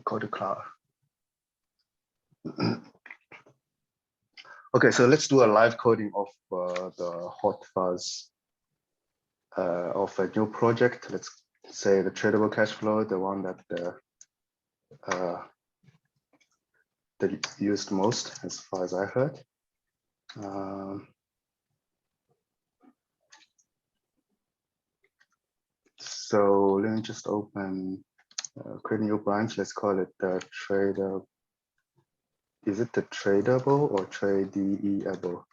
Code to cloud. Okay, so let's do a live coding of the hot fuzz of a new project. Let's say the tradable cash flow, the one that that used most, as far as I heard. So let me just open, create a new branch. Let's call it the trader. Is it the tradable or tradeable?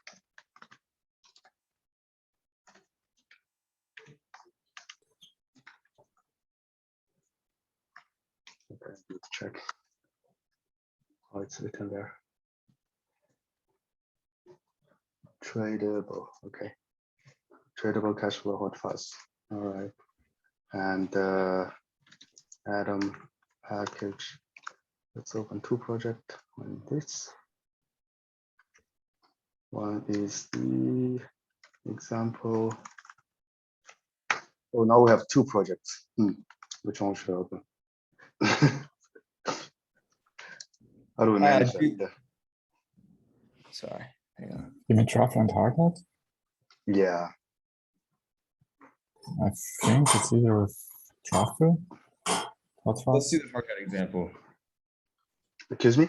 Okay, let's check how it's written there. Tradable, okay. Tradable cash flow hot fuzz. All right. And Atom package. Let's open two projects. One this. One is the example. Oh, now we have two projects. Which one should I open? How do we manage that? Sorry, hang on. You mean truffle and hard hat? Yeah. I think it's either with truffle. Let's do the hard hat example. Excuse me?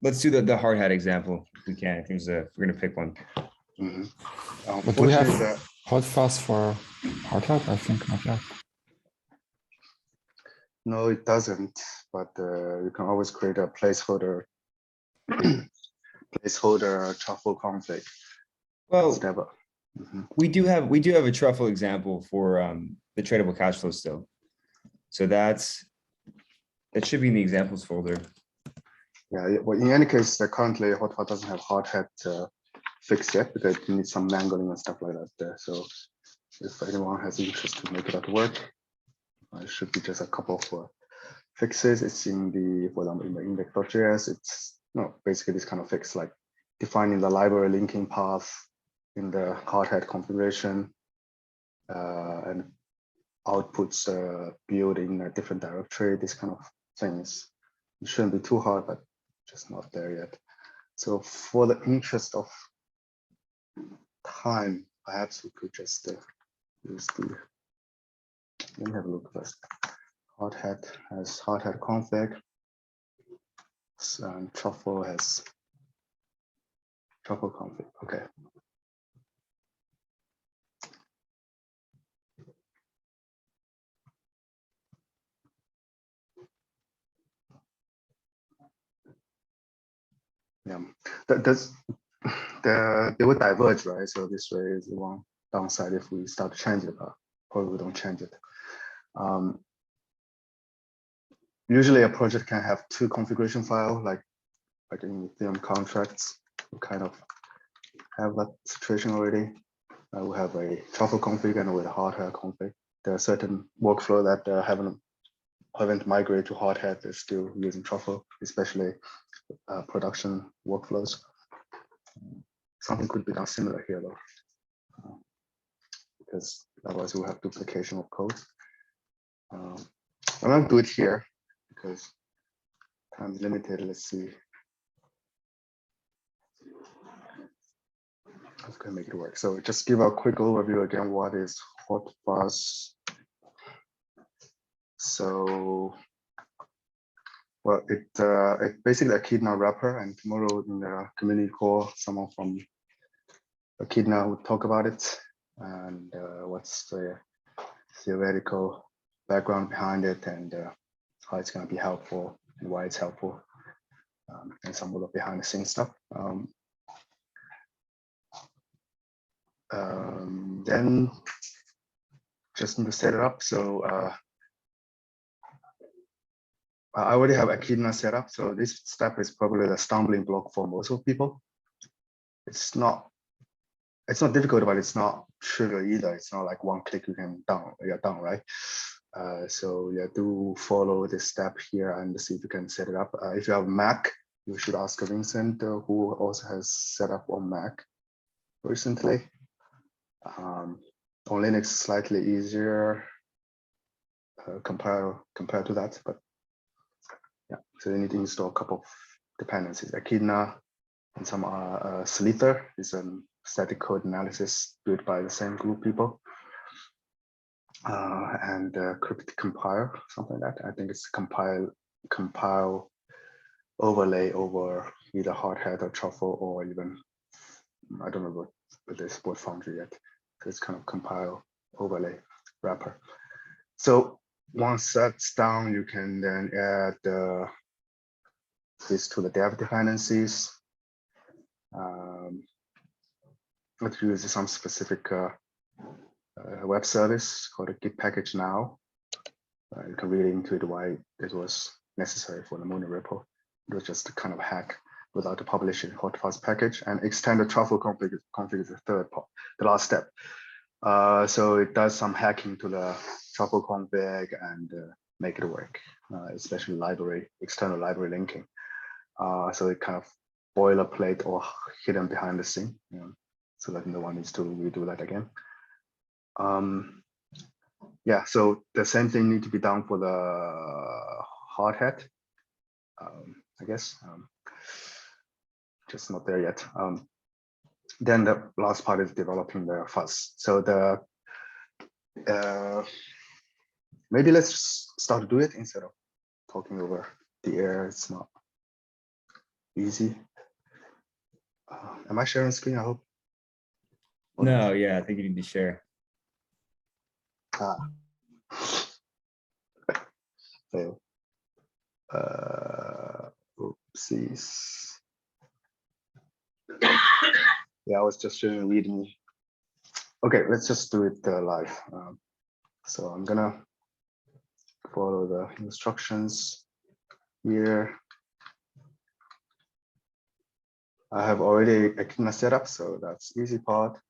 Let's do the hard hat example if we can. I think we're gonna pick one. But do we have hot fuzz for hard hat? I think not yet. No, it doesn't. But you can always create a placeholder, truffle config. Well, we do have a truffle example for the tradable cash flow still. So that should be in the examples folder. Yeah, well, in any case, currently hot fuzz doesn't have hard hat fixed yet because it needs some mangling and stuff like that there. So if anyone has interest to make it work, it should be just a couple of fixes. It's in the, for example, in the index.js, it's basically this kind of fix, like defining the library linking path in the hard hat configuration and outputs build in a different directory, this kind of things. It shouldn't be too hard, but just not there yet. So for the interest of time, perhaps we could just use the, let me have a look first. Hard hat has hard hat config, and truffle has truffle config. Okay. Yeah, they would diverge, right? So this way is the one downside if we start to change it, but probably we don't change it. Usually a project can have two configuration files, like in Ethereum contracts. We kind of have that situation already. We have a truffle config and with a hard hat config. There are certain workflow that haven't migrated to hard hat. They're still using truffle, especially production workflows. Something could be done similar here though, because otherwise we'll have duplication of code. I'm not do it here because time is limited. Let's see. I can make it work. So just give a quick overview again. What is hot fuzz? So, well, it's basically a Echidna wrapper, and tomorrow in the community call, someone from Echidna will talk about it and what's the theoretical background behind it and how it's going to be helpful and why it's helpful, and some of the behind the scenes stuff. Then just need to set it up. So I already have Echidna set up. So this step is probably the stumbling block for most of people. It's not difficult, but it's not trivial either. It's not like one click you're done, right? So yeah, do follow this step here and see if you can set it up. If you have Mac, you should ask Vincent, who also has set up on Mac recently. On Linux, slightly easier compared to that, but So you need to install a couple of dependencies. Echidna and some Slither is a static code analysis built by the same group people. And cryptic compile, something like that. I think it's compile overlay over either hardhat or truffle, or even, I don't know what they support Foundry yet. So it's kind of compile overlay wrapper. So once that's down, you can then add this to the dev dependencies. It uses some specific web service called a git package now. You can read into it why it was necessary for the Mono repo. It was just a kind of hack without the publishing hot fuzz package, and extend the truffle config is the third part, the last step. So it does some hacking to the truffle config and make it work, especially library, external library linking. So it kind of boilerplate or hidden behind the scene, you know, so that no one needs to redo that again. Yeah, so the same thing need to be done for the hardhat, I guess. Just not there yet. Then the last part is developing the fuzz. So the maybe let's just start to do it instead of talking over the air. It's not easy. Am I sharing screen? I hope. No, yeah, I think you need to share. Fail. Oopsies. Yeah, I was just showing readme. Okay, let's just do it live. So I'm gonna follow the instructions here. I have already Echidna set up, so that's easy part.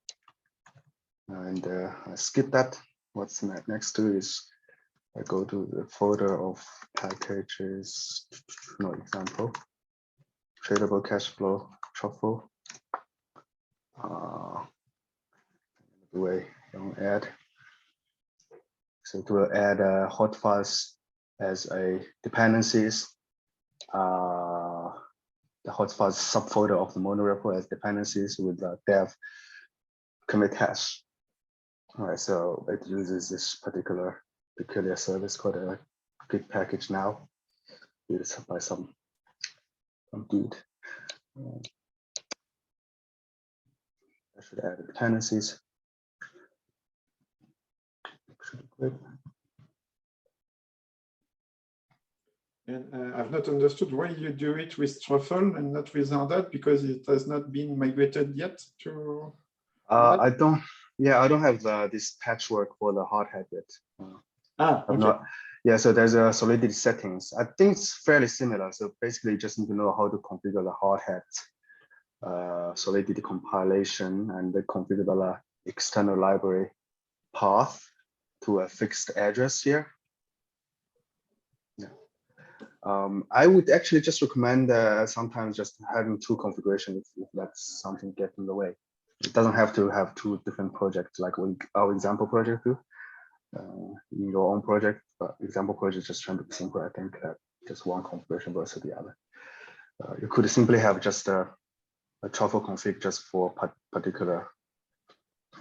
And I skip that. What's next to is I go to the folder of packages, no example, tradable cashflow, truffle. The way don't add. So to add a hot fuzz as a dependencies, the hot fuzz subfolder of the mono repo as dependencies with the dev commit hash. All right, so it uses this particular peculiar service called a git package now, used by some dude. I should add the dependencies. Should be good. And I've not understood why you do it with truffle and not with hardhat, because it has not been migrated yet to. I don't. Yeah, I don't have this patchwork for the hardhat yet. Okay. Not. Yeah, so there's a solidity settings. I think it's fairly similar. So basically, you just need to know how to configure the hardhat solidity compilation and configure the external library path to a fixed address here. Yeah. I would actually just recommend sometimes just having two configurations if that's something getting in the way. It doesn't have to have two different projects like our example project do. In your own project, but example project just trying to be simple. I think that just one configuration versus the other. You could simply have just a truffle config just for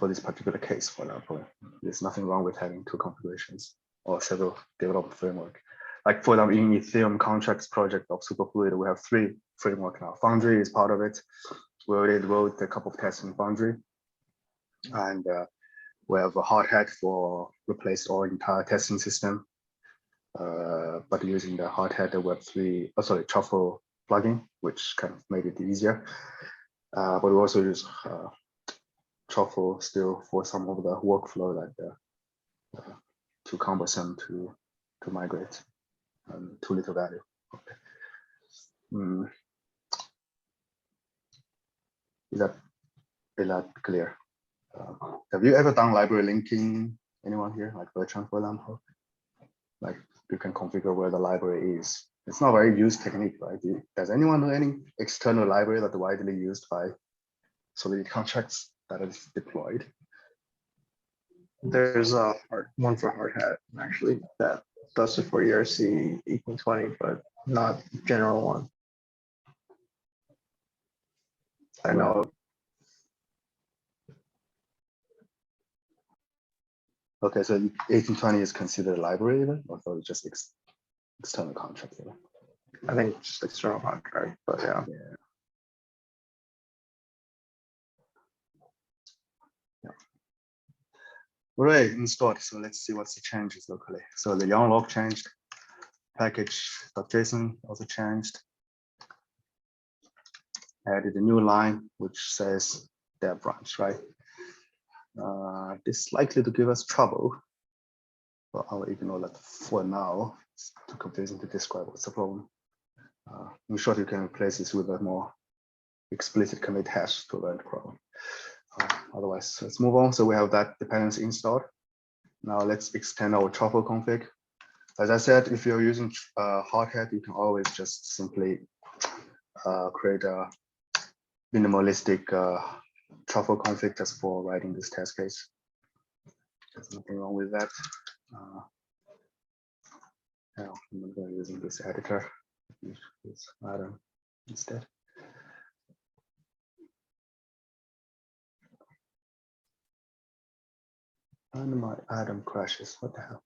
this particular case, for example. There's nothing wrong with having two configurations or several development framework. Like for example, in Ethereum contracts project of Superfluid, we have 3 framework now. Foundry is part of it. We already wrote a couple of tests in Foundry, and we have a hardhat for replaced our entire testing system, but using the hardhat Web3, truffle plugin, which kind of made it easier. But we also use truffle still for some of the workflow that too cumbersome to migrate, too little value. Okay. Is that clear? Have you ever done library linking? Anyone here, like Bertrand, for example? Like you can configure where the library is. It's not a very used technique, right? Does anyone know any external library that's widely used by Solidity contracts that is deployed? There's one for hardhat actually that does support ERC 1820, but not general one. I know. Okay, so 1820 is considered a library even, or so it's just external contract even? I think just external contract, but yeah. Right, installed. So let's see what's the changes locally. So the yarn log changed, package.json also changed. Added a new line which says dev branch, right? This is likely to give us trouble, but I'll ignore that for now. It's too confusing to describe what's the problem. In short, you can replace this with a more explicit commit hash to learn the problem. Otherwise, let's move on. So we have that dependency installed. Now let's extend our truffle config. As I said, if you're using Hardhat, you can always just simply create a minimalistic truffle config just for writing this test case. There's nothing wrong with that. Yeah, I'm not going using this editor. Use Atom instead. And my Atom crashes. What the hell?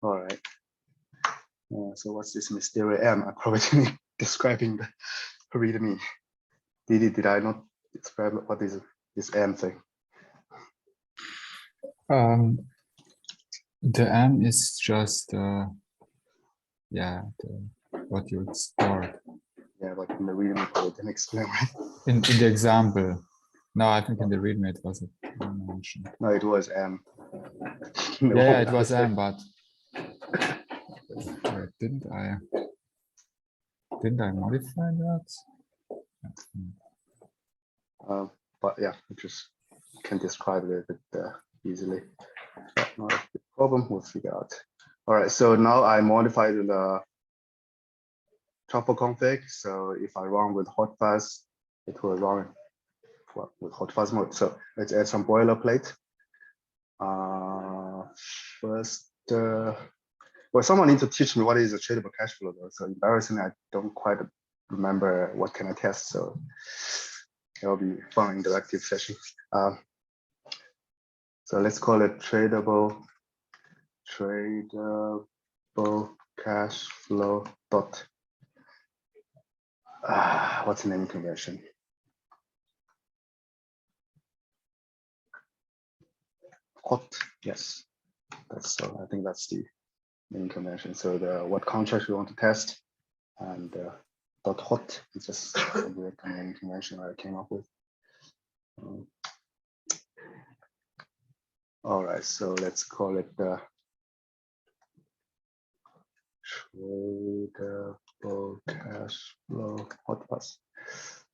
All right. So what's this mysterious M? I probably didn't describing the readme. Did I not describe what is this M thing? The M is just yeah, what you stored. Yeah, but in the readme probably didn't explain, right? In the example. No, I think in the readme it wasn't mentioned. No, it was M. Yeah, it was M, but wait, didn't I modify that? But yeah, I just can describe it a bit easily. Not a big problem, we'll figure out. All right, so now I modified the truffle config. So if I run with hot fuzz, it will run with hot fuzz mode. So let's add some boilerplate. First, well, someone needs to teach me what is a tradable cash flow though. So embarrassingly, I don't quite remember what can I test. So it'll be fun interactive session. So let's call it tradable cash flow dot. What's the naming convention? Hot, yes. That's so. I think that's the naming convention. So the what contract we want to test, and dot hot is just a weird naming convention I came up with. All right, so let's call it the tradable cash flow hot fuzz.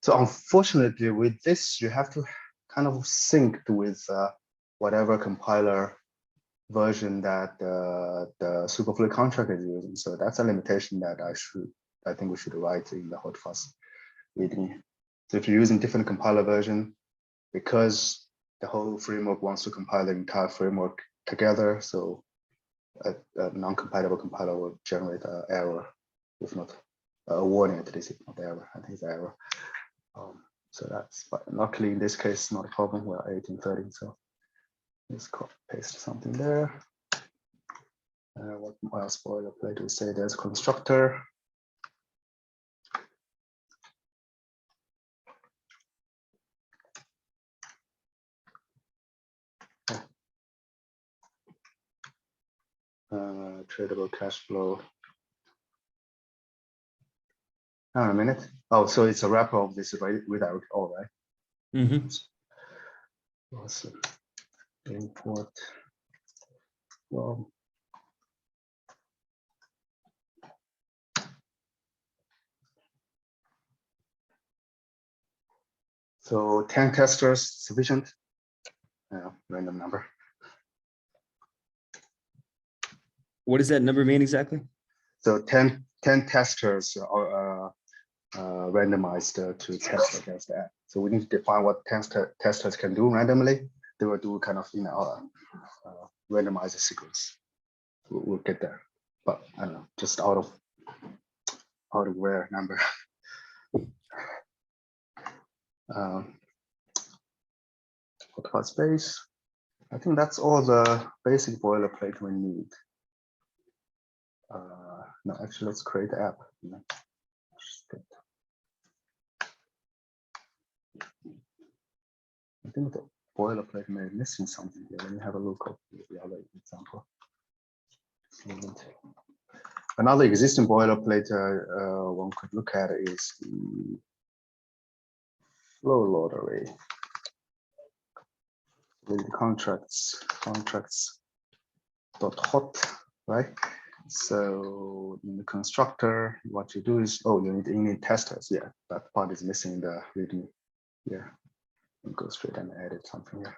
So unfortunately, with this, you have to kind of sync with whatever compiler version that the Superfluid contract is using. So that's a limitation that I think we should write in the hot fuzz readme. So if you're using different compiler version, because the whole framework wants to compile the entire framework together, so a non-compatible compiler will generate an error, if not a warning at least, if not error. I think it's error. So that's, but luckily in this case, not a problem. We're 1830, so let's copy paste something there. What else boilerplate we say? There's a constructor. Tradable cash flow. Hang on a minute. Oh, so it's a wrapper of this without all, right? Mm-hmm. Awesome. Import from So 10 testers sufficient. Random number. What does that number mean exactly? So 10 testers are randomized to test against the app. So we need to define what testers can do randomly. They will do kind of randomized sequence. We'll get there, but I don't know, just out of rare number. Hotfuzz space. I think that's all the basic boilerplate we need. No, actually, let's create the app. I think the boilerplate may be missing something here. Let me have a look at the other example. Another existing boilerplate one could look at is the flow lottery. With the contracts.hot, right? So in the constructor, what you do is, you need testers. Yeah, that part is missing in the readme. Yeah, you go straight and edit something here.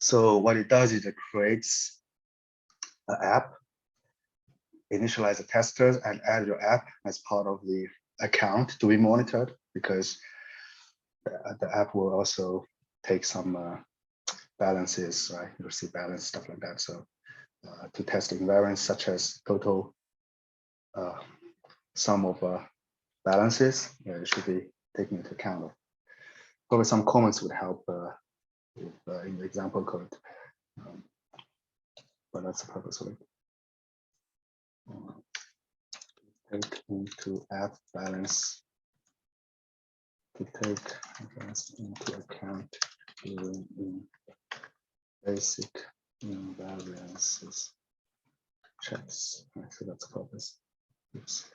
So what it does is it creates an app, initialize the testers, and add your app as part of the account to be monitored, because the app will also take some balances, right? You'll see balance, stuff like that. So to test invariants such as total sum of balances, it should be taken into account. Probably some comments would help in the example code, but that's the purpose of it. Take into app balance to take balance into account during basic invariances checks. Right, so that's the purpose. Oops.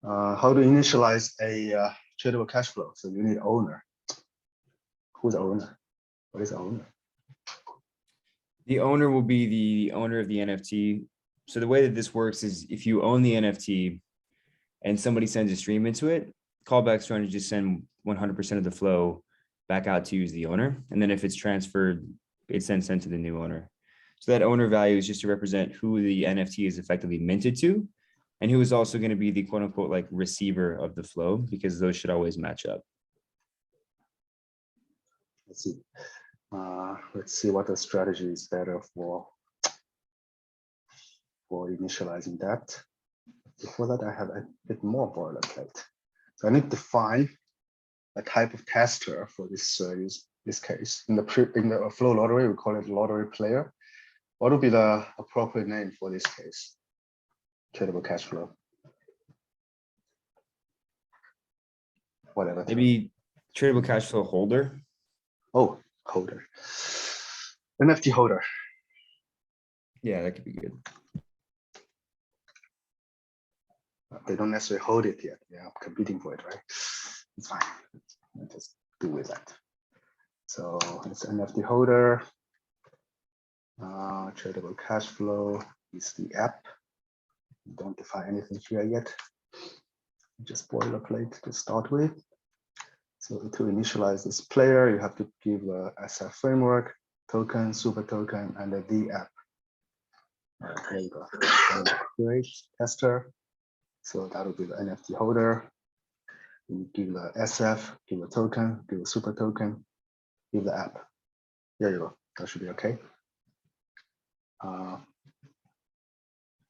How to initialize a tradable cash flow? So you need owner. Who's the owner? What is the owner? The owner will be the owner of the NFT. So the way that this works is if you own the NFT and somebody sends a stream into it, callback's trying to just send 100% of the flow back out to you as the owner. And then if it's transferred, it's then sent to the new owner. So that owner value is just to represent who the NFT is effectively minted to, and who is also going to be the quote unquote like receiver of the flow, because those should always match up. Let's see. Let's see what the strategy is better for initializing that. Before that, I have a bit more boilerplate. So I need to find a type of tester for this case. In the flow lottery, we call it lottery player. What would be the appropriate name for this case? Tradable cash flow. Whatever. Maybe tradable cash flow holder. Oh, holder. NFT holder. Yeah, that could be good. They don't necessarily hold it yet. They are competing for it, right? It's fine. I'll just do with that. So it's NFT holder. Tradable cash flow is the app. Don't define anything here yet. Just boilerplate to start with. So to initialize this player, you have to give a SF framework, token, super token, and the app. There you go. Create tester. So that will be the NFT holder. You give the SF, give a token, give a super token, give the app. There you go. That should be okay. Oh,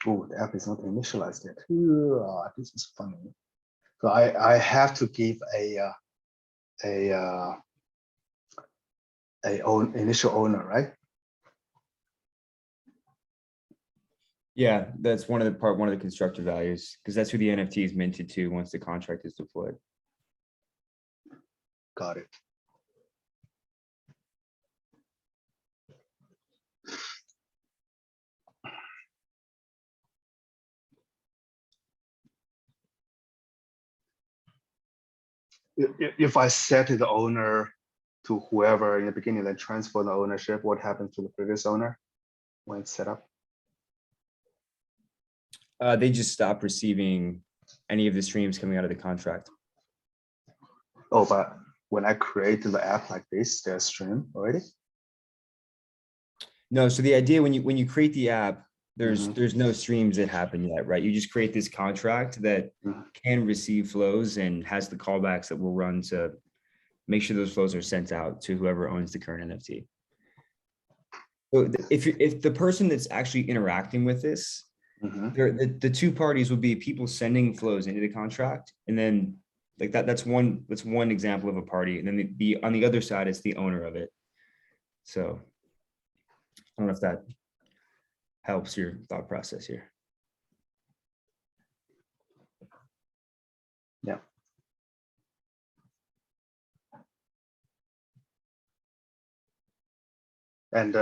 the app is not initialized yet. This is funny. So I have to give a initial owner, right? Yeah, that's one of the constructor values, because that's who the NFT is minted to once the contract is deployed. Got it. if I set the owner to whoever in the beginning, then transfer the ownership, what happens to the previous owner when it's set up? They just stop receiving any of the streams coming out of the contract. Oh, but when I create the app like this, there's stream already? No, so the idea when you create the app, Mhm. there's no streams that happen yet, right? You just create this contract that Mhm. can receive flows and has the callbacks that will run to make sure those flows are sent out to whoever owns the current NFT. So if the person that's actually interacting with this, Mhm. the two parties would be people sending flows into the contract, and then like that's one example of a party, and then the on the other side is the owner of it. So I don't know if that helps your thought process here. Yeah. And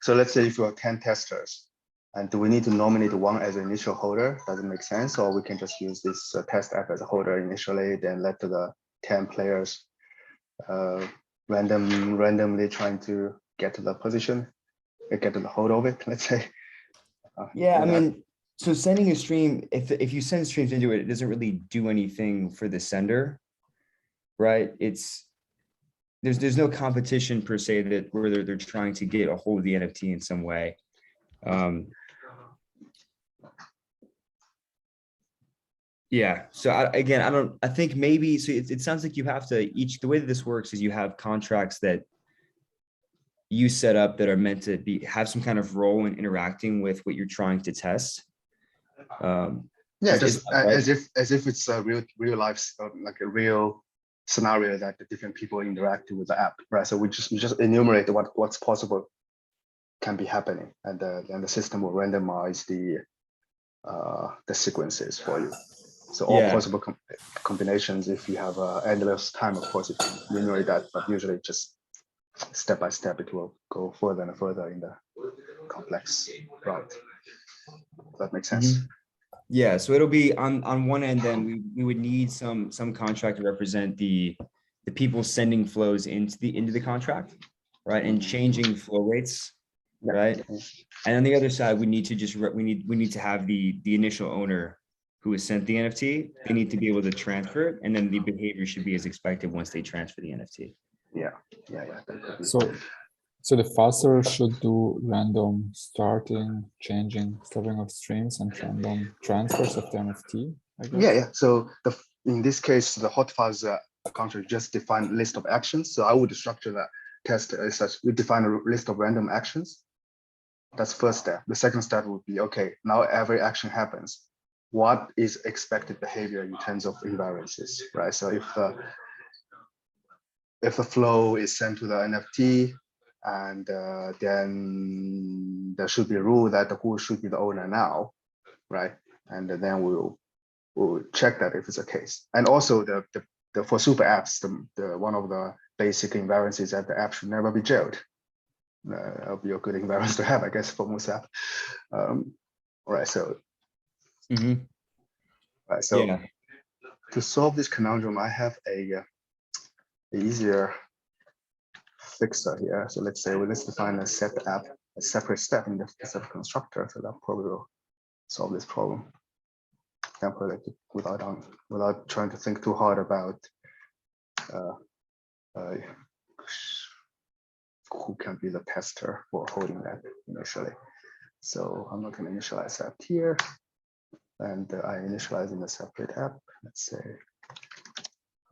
so let's say if you have 10 testers, and do we need to nominate one as an initial holder? Does it make sense? Or we can just use this test app as a holder initially, then let the 10 players randomly trying to get to the position, get to the hold of it, let's say. Yeah, I mean, so sending a stream, if you send streams into it, it doesn't really do anything for the sender, right? There's no competition per se that where they're trying to get a hold of the NFT in some way. Yeah, so I think maybe, so it sounds like you have to the way that this works is you have contracts that you set up that are meant to have some kind of role in interacting with what you're trying to test. Yeah, just as if it's a real life, like a real scenario that the different people interact with the app, right? So we just enumerate what's possible can be happening, and then the system will randomize the sequences for you. So all possible combinations. If you have endless time, of course, if you enumerate that, but usually just step by step, it will go further and further in the complex route. Does that make sense? Mm-hmm. Yeah, so it'll be on one end, then we would need some contract to represent the people sending flows into the contract, right, and changing flow rates, right. And on the other side, we need to we need to have the initial owner who has sent the NFT. They need to be able to transfer it, and then the behavior should be as expected once they transfer the NFT. Yeah. So the fuzzer should do random starting, changing, stopping of streams, and random transfers of the NFT, I guess. Yeah. So in this case, the hot fuzz contract just define list of actions. So I would structure that test as such. We define a list of random actions. That's first step. The second step would be, okay, now every action happens. What is expected behavior in terms of invariances, right? So if the flow is sent to the NFT, and then there should be a rule that who should be the owner now, right? And then we'll check that if it's the case. And also for super apps, the one of the basic invariants is that the app should never be jailed. That'll be a good invariance to have, I guess, for most apps. Right. So. Right. So yeah. To solve this conundrum, I have a easier fixer here. So let's say let's define a set app, a separate step in the set constructor. So that probably will solve this problem temporarily without trying to think too hard about who can be the tester for holding that initially. So I'm not going to initialize that here, and I initialize in a separate app. Let's say,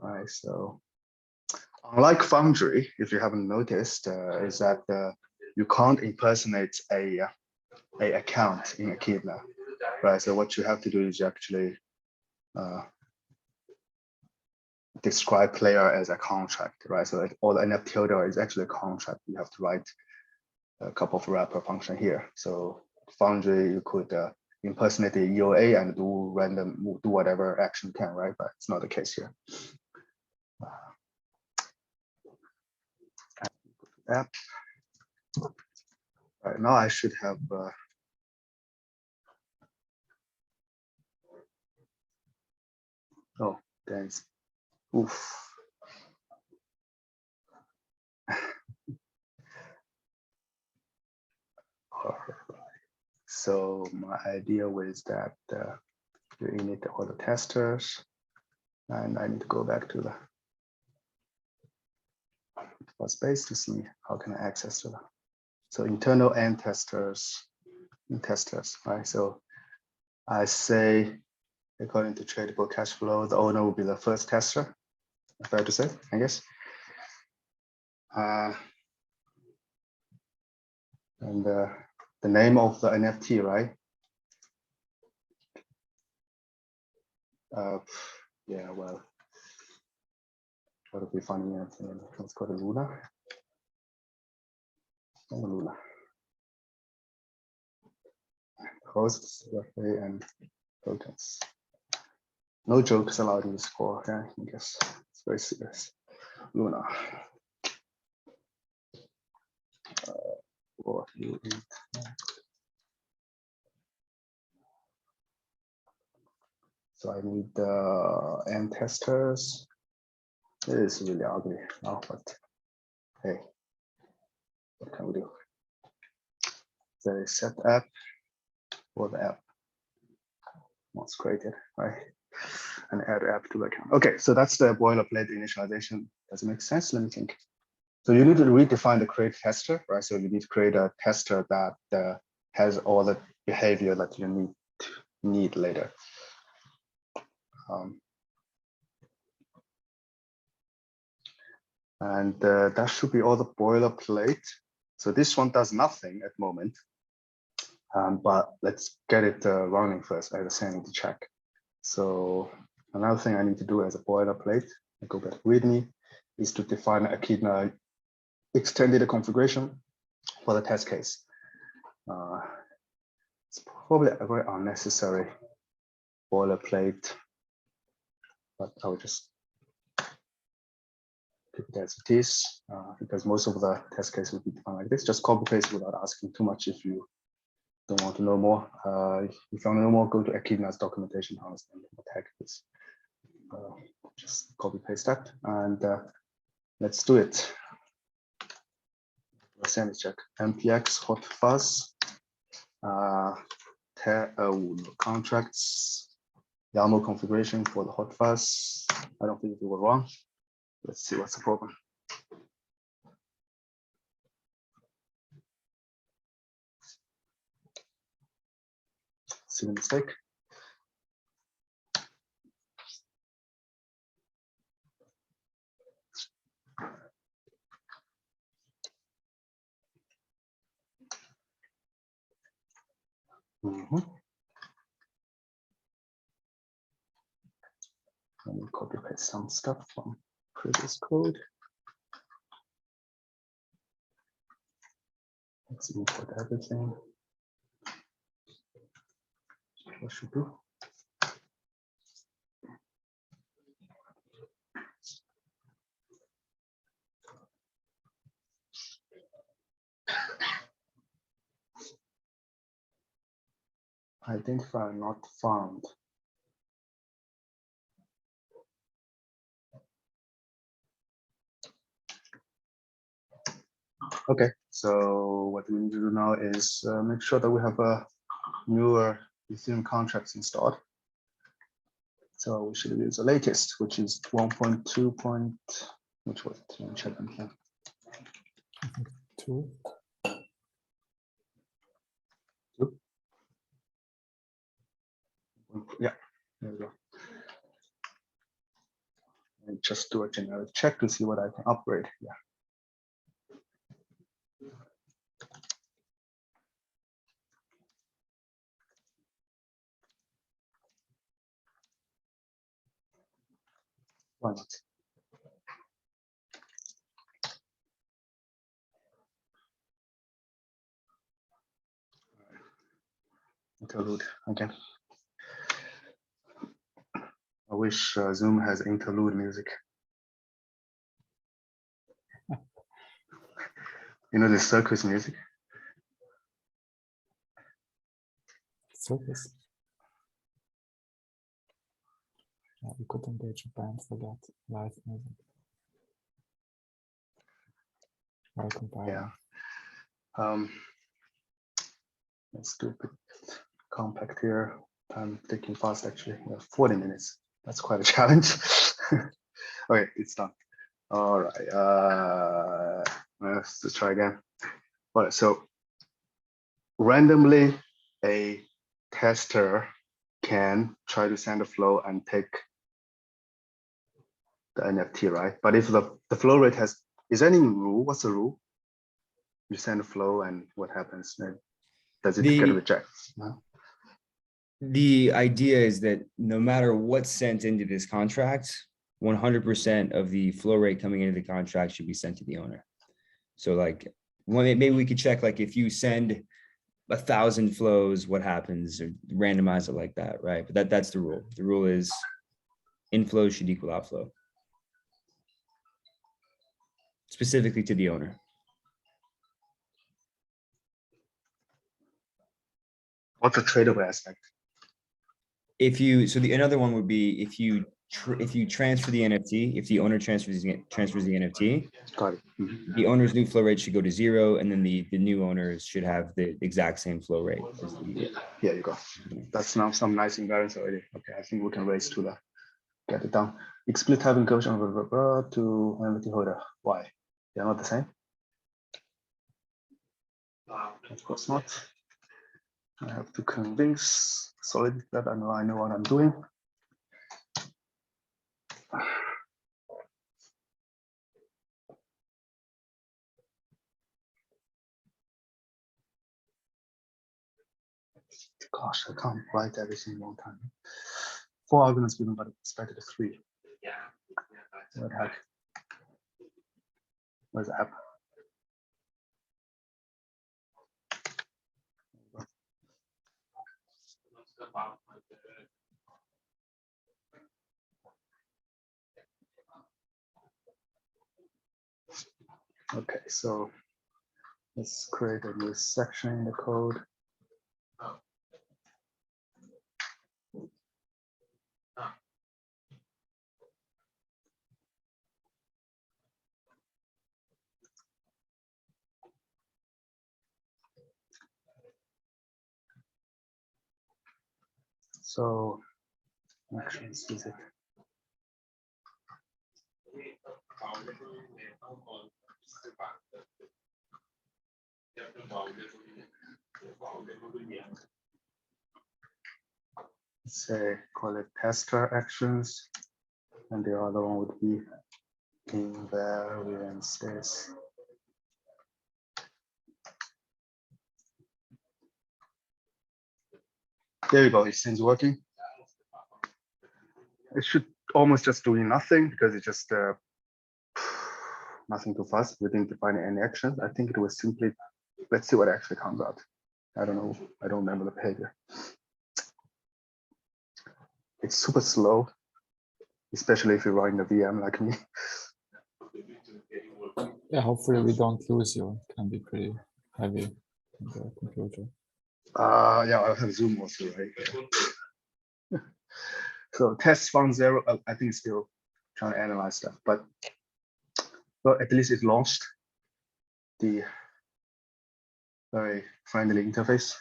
all right. So unlike Foundry, if you haven't noticed, is that you can't impersonate a account in Echidna, right? So what you have to do is you actually describe player as a contract, right? So like all the NFT holder is actually a contract. You have to write a couple of wrapper function here. So Foundry, you could impersonate the EOA and do whatever action you can, right? But it's not the case here. App. Right now I should have oh, thanks. Oof. So my idea was that you init all the testers, and I need to go back to the space to see how can I access to that. So internal and testers, right? So I say, according to tradable cash flow, the owner will be the first tester. Fair to say, I guess. And the name of the NFT, right? Yeah, well, what would be funny? Let's call it Luna. Oh, Luna. Hosts, and tokens. No jokes allowed in this core. Yeah, I guess it's very serious. Luna. What you eat. So I need the end testers. It is really ugly now, but hey, what can we do? The set app for the app once created, right? And add app to the account. Okay, so that's the boilerplate initialization. Does it make sense? Let me think. So you need to redefine the create tester, right? So you need to create a tester that has all the behavior that you need later. And that should be all the boilerplate. So this one does nothing at the moment, but let's get it running first. I have a sanity check. So another thing I need to do as a boilerplate, I go back to README, is to define a Echidna extended configuration for the test case. It's probably a very unnecessary boilerplate, but I will just keep it as it is, because most of the test case will be defined like this. Just copy paste without asking too much if you don't want to know more. If you want to know more, go to Echidna's documentation to understand what the heck it is. Just copy paste that, and let's do it. Sanity check. MPX hot fuzz. Contracts. YAML configuration for the hot fuzz. I don't think we were wrong. Let's see what's the problem. See the mistake. Let me copy paste some stuff from previous code. Let's import everything. What should do? Identify not found. Okay, so what we need to do now is make sure that we have a newer Ethereum contracts installed. So we should use the latest, which is 1.2. Which was it? Let me check them here. 2. Yeah, there we go. And just do a generic check to see what I can upgrade. Yeah. Why not? Interlude again. I wish Zoom has interlude music. You know the circus music? Circus. Yeah, we could engage a band for that live music. While compiling. Yeah. Let's do a bit compact here. I'm taking fast actually. We have 40 minutes. That's quite a challenge. Okay, it's done. All right. Let's try again. All right. So randomly, a tester can try to send a flow and take the NFT, right? But if the flow rate is there any rule? What's the rule? You send a flow and what happens? Does it get rejected? No? The idea is that no matter what's sent into this contract, 100% of the flow rate coming into the contract should be sent to the owner. So like, maybe we could check like if you send 1,000 flows, what happens, or randomize it like that, right? But that's the rule. The rule is inflow should equal outflow, specifically to the owner. What's the tradable aspect? So another one would be if you transfer the NFT, if the owner transfers the NFT, Got it. Mm-hmm. the owner's new flow rate should go to 0, and then the new owners should have the exact same flow rate. Yeah, you go. That's now some nice invariance already. Okay, I think we can raise to the get it done. Explicit type encoding to NFT holder. Why? They're not the same. Of course not. I have to convince Solid that I know what I'm doing. Gosh, I can't write everything one time. 4 arguments given, but expected 3. What the heck? Where's the app? Okay, so let's create a new section in the code. So actions visit. Let's say call it tester actions, and the other one would be invariances. There you go, it seems working. It should almost just doing nothing because it's just nothing too fast. We didn't define any actions. I think it was simply, let's see what actually comes out. I don't know. I don't remember the behavior. It's super slow, especially if you're running the VM like me. Yeah, hopefully we don't lose you. It can be pretty heavy in the computer. Yeah, I'll have Zoom also, right? So test found 0. I think it's still trying to analyze stuff, but well, at least it launched the very friendly interface.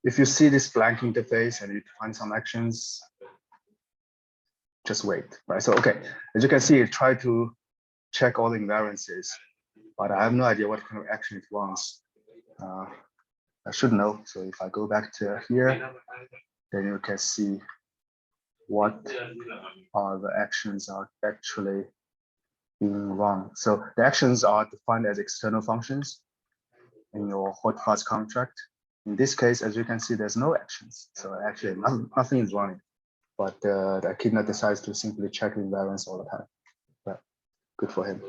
If you see this blank interface and you find some actions, just wait, right? So, okay, as you can see, it tried to check all the invariances, but I have no idea what kind of action it wants. I should know. So if I go back to here, then you can see what are the actions are actually being run. So the actions are defined as external functions in your hot fuzz contract. In this case, as you can see, there's no actions. So actually nothing is running, but the echidna decides to simply check invariance all the time. But good for him.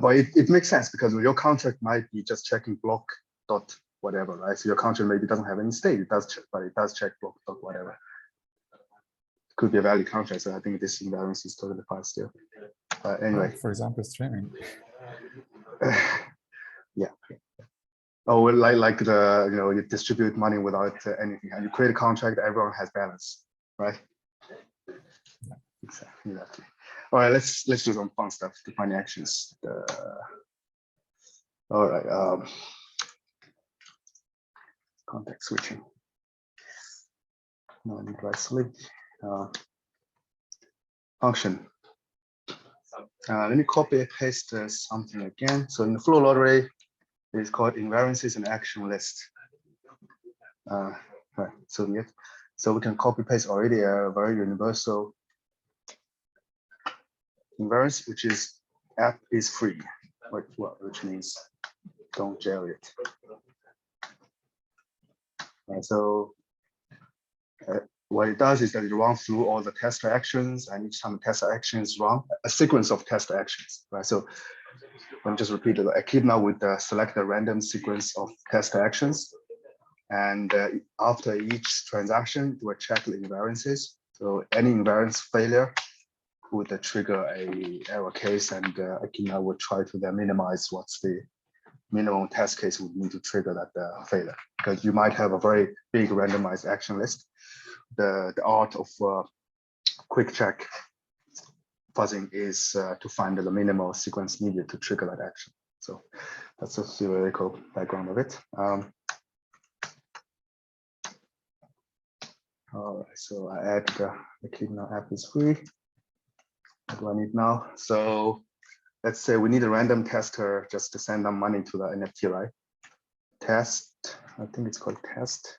But it makes sense because your contract might be just checking block dot whatever, right? So your contract maybe doesn't have any state. It does check, but it does check block dot whatever. It could be a valid contract. So I think this invariance is totally fine still. Anyway. For example, streaming. Yeah. Oh, well, like the, you distribute money without anything, and you create a contract, everyone has balance, right? Exactly. All right, let's do some fun stuff, define actions. All right, context switching. No need right select. Function. Let me copy and paste something again. So in the flow lottery, it's called invariances and action list. Right, so we can copy paste already a very universal invariance, which is app is free, which means don't jail it. So what it does is that it runs through all the tester actions, and each time the tester actions run, a sequence of tester actions, right? So let me just repeat it. I keep now with the select a random sequence of tester actions, and after each transaction, do a check the invariances. So any invariance failure would trigger a error case, and Akina would try to then minimize what's the minimum test case would need to trigger that failure, because you might have a very big randomized action list. The art of quick check fuzzing is to find the minimal sequence needed to trigger that action. So that's a theoretical background of it. All right, so I add the click now app is free. What do I need now? So let's say we need a random tester just to send them money to the NFT, right? Test, I think it's called test.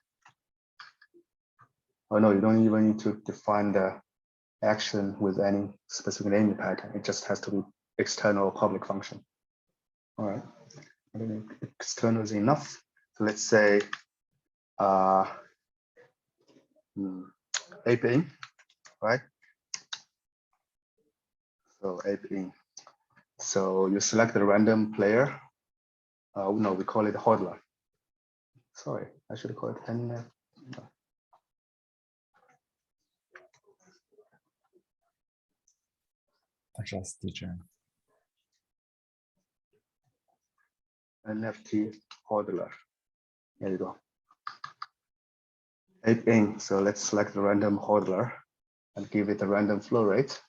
Oh no, you don't even need to define the action with any specific naming pattern. It just has to be external public function. All right, I think external is enough. So let's say ape in, right? So ape in. So you select the random player. No, we call it hodler. Sorry, I should call it NF. Adjust teacher. NFT hodler. There you go. Ape in. So let's select the random hodler and give it a random flow rate.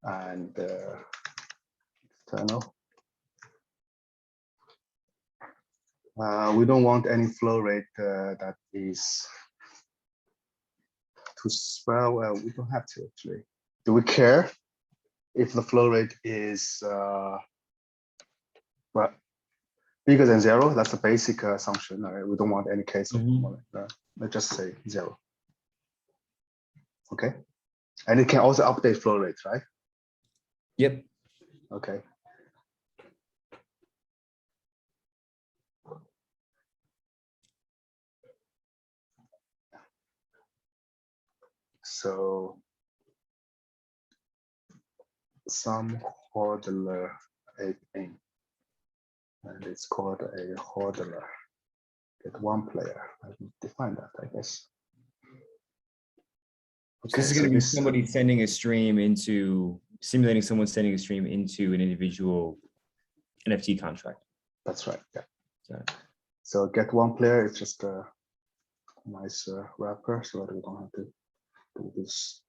And external. We don't want any flow rate that is too swell. Well, we don't have to actually. Do we care if the flow rate is bigger than 0? That's a basic assumption. We don't want any case of let's just say 0. Okay, and it can also update flow rates, right? Yep. Okay. So some hodler ape in, and it's called a hodler. Get one player. I can define that, I guess. Okay, this is going to be somebody sending a stream into simulating someone sending a stream into an individual NFT contract. That's right. Yeah. So, so get one player is just a nice wrapper so that we don't have to do this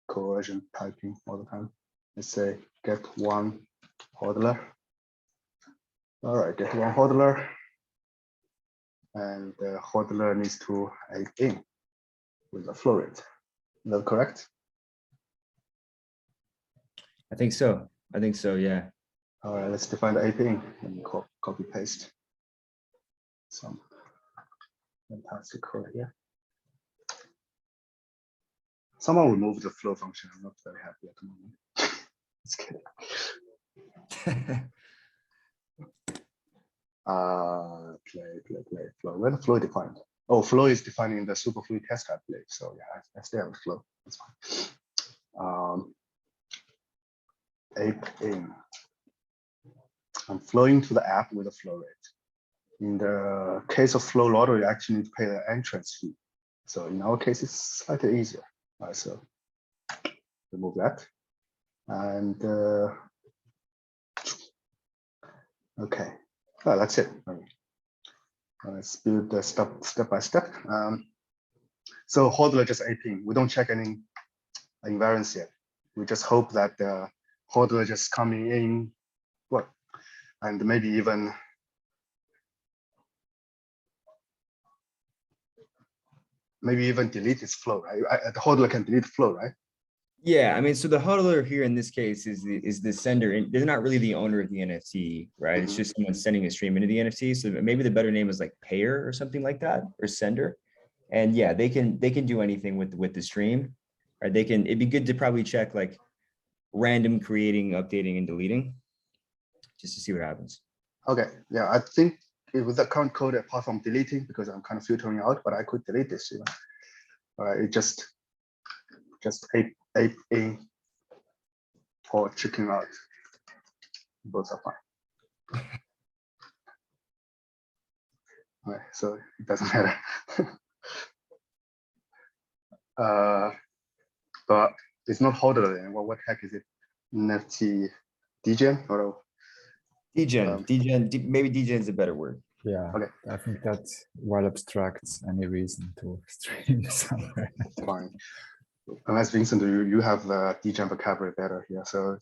coercion typing all the time. Let's say get one hodler. All right, get one hodler. And the hodler needs to ape in with a flow rate. Is that correct? I think so. Yeah. All right, let's define the ape in and copy paste some fantastic code here. Someone remove the flow function. I'm not very happy at the moment. Just kidding. Play flow. Where the flow defined? Oh, flow is defined in the superfluid test, I believe. So yeah, I stay with flow. That's fine. Ape in. I'm flowing to the app with a flow rate. In the case of flow lottery, you actually need to pay the entrance fee. So in our case, it's slightly easier. All right, so remove that. And Okay, well, that's it. Let's build the step by step. So hodler just aping. We don't check any invariance yet. We just hope that the hodler just coming in, what, and maybe even delete its flow, right? The hodler can delete flow, right? Yeah, I mean, so the hodler here in this case is the sender, and they're not really the owner of the NFT, right? It's just someone sending a stream into the NFT. So maybe the better name is like payer or something like that, or sender. And yeah, they can do anything with the stream, right? It'd be good to probably check like random creating, updating, and deleting, just to see what happens. Okay, yeah, I think with the current code, apart from deleting, because I'm kind of filtering out, but I could delete this, you know. All right, it just ape in or checking out. Both are fine. All right, so it doesn't matter. But it's not hodler then. Well, what heck is it? NFT degen or Degen, maybe degen is a better word. Yeah, okay. I think that well abstracts any reason to stream somewhere. Fine. Unless Vincent, you have the degen vocabulary better here, so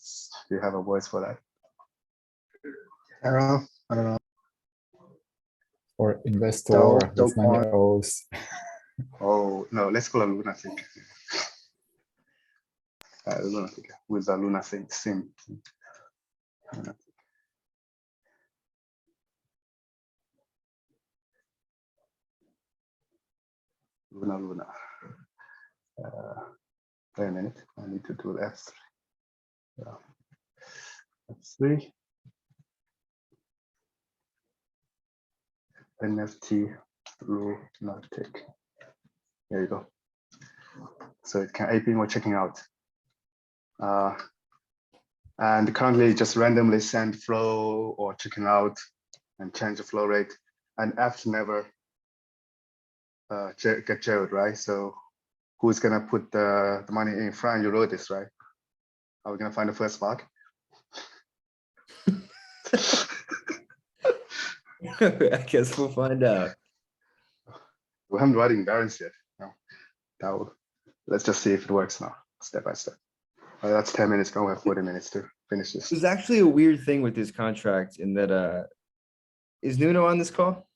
you have a voice for that. I don't know. Or investor Don't with many want. O's. Oh no, let's call it lunatic. Lunatic with a lunatic sim. Luna. Wait a minute, I need to do F3. Yeah. F3. NFT lunatic. There you go. So it can aping or checking out. And currently just randomly send flow or checking out and change the flow rate. And F never get jailed, right? So who's gonna put the money in front? You wrote this, right? Are we gonna find the first bug? I guess we'll find out. We haven't writing invariance yet. No. Let's just see if it works now, step by step. That's 10 minutes. Now we have 40 minutes to finish this. There's actually a weird thing with this contract in that is Nuno on this call?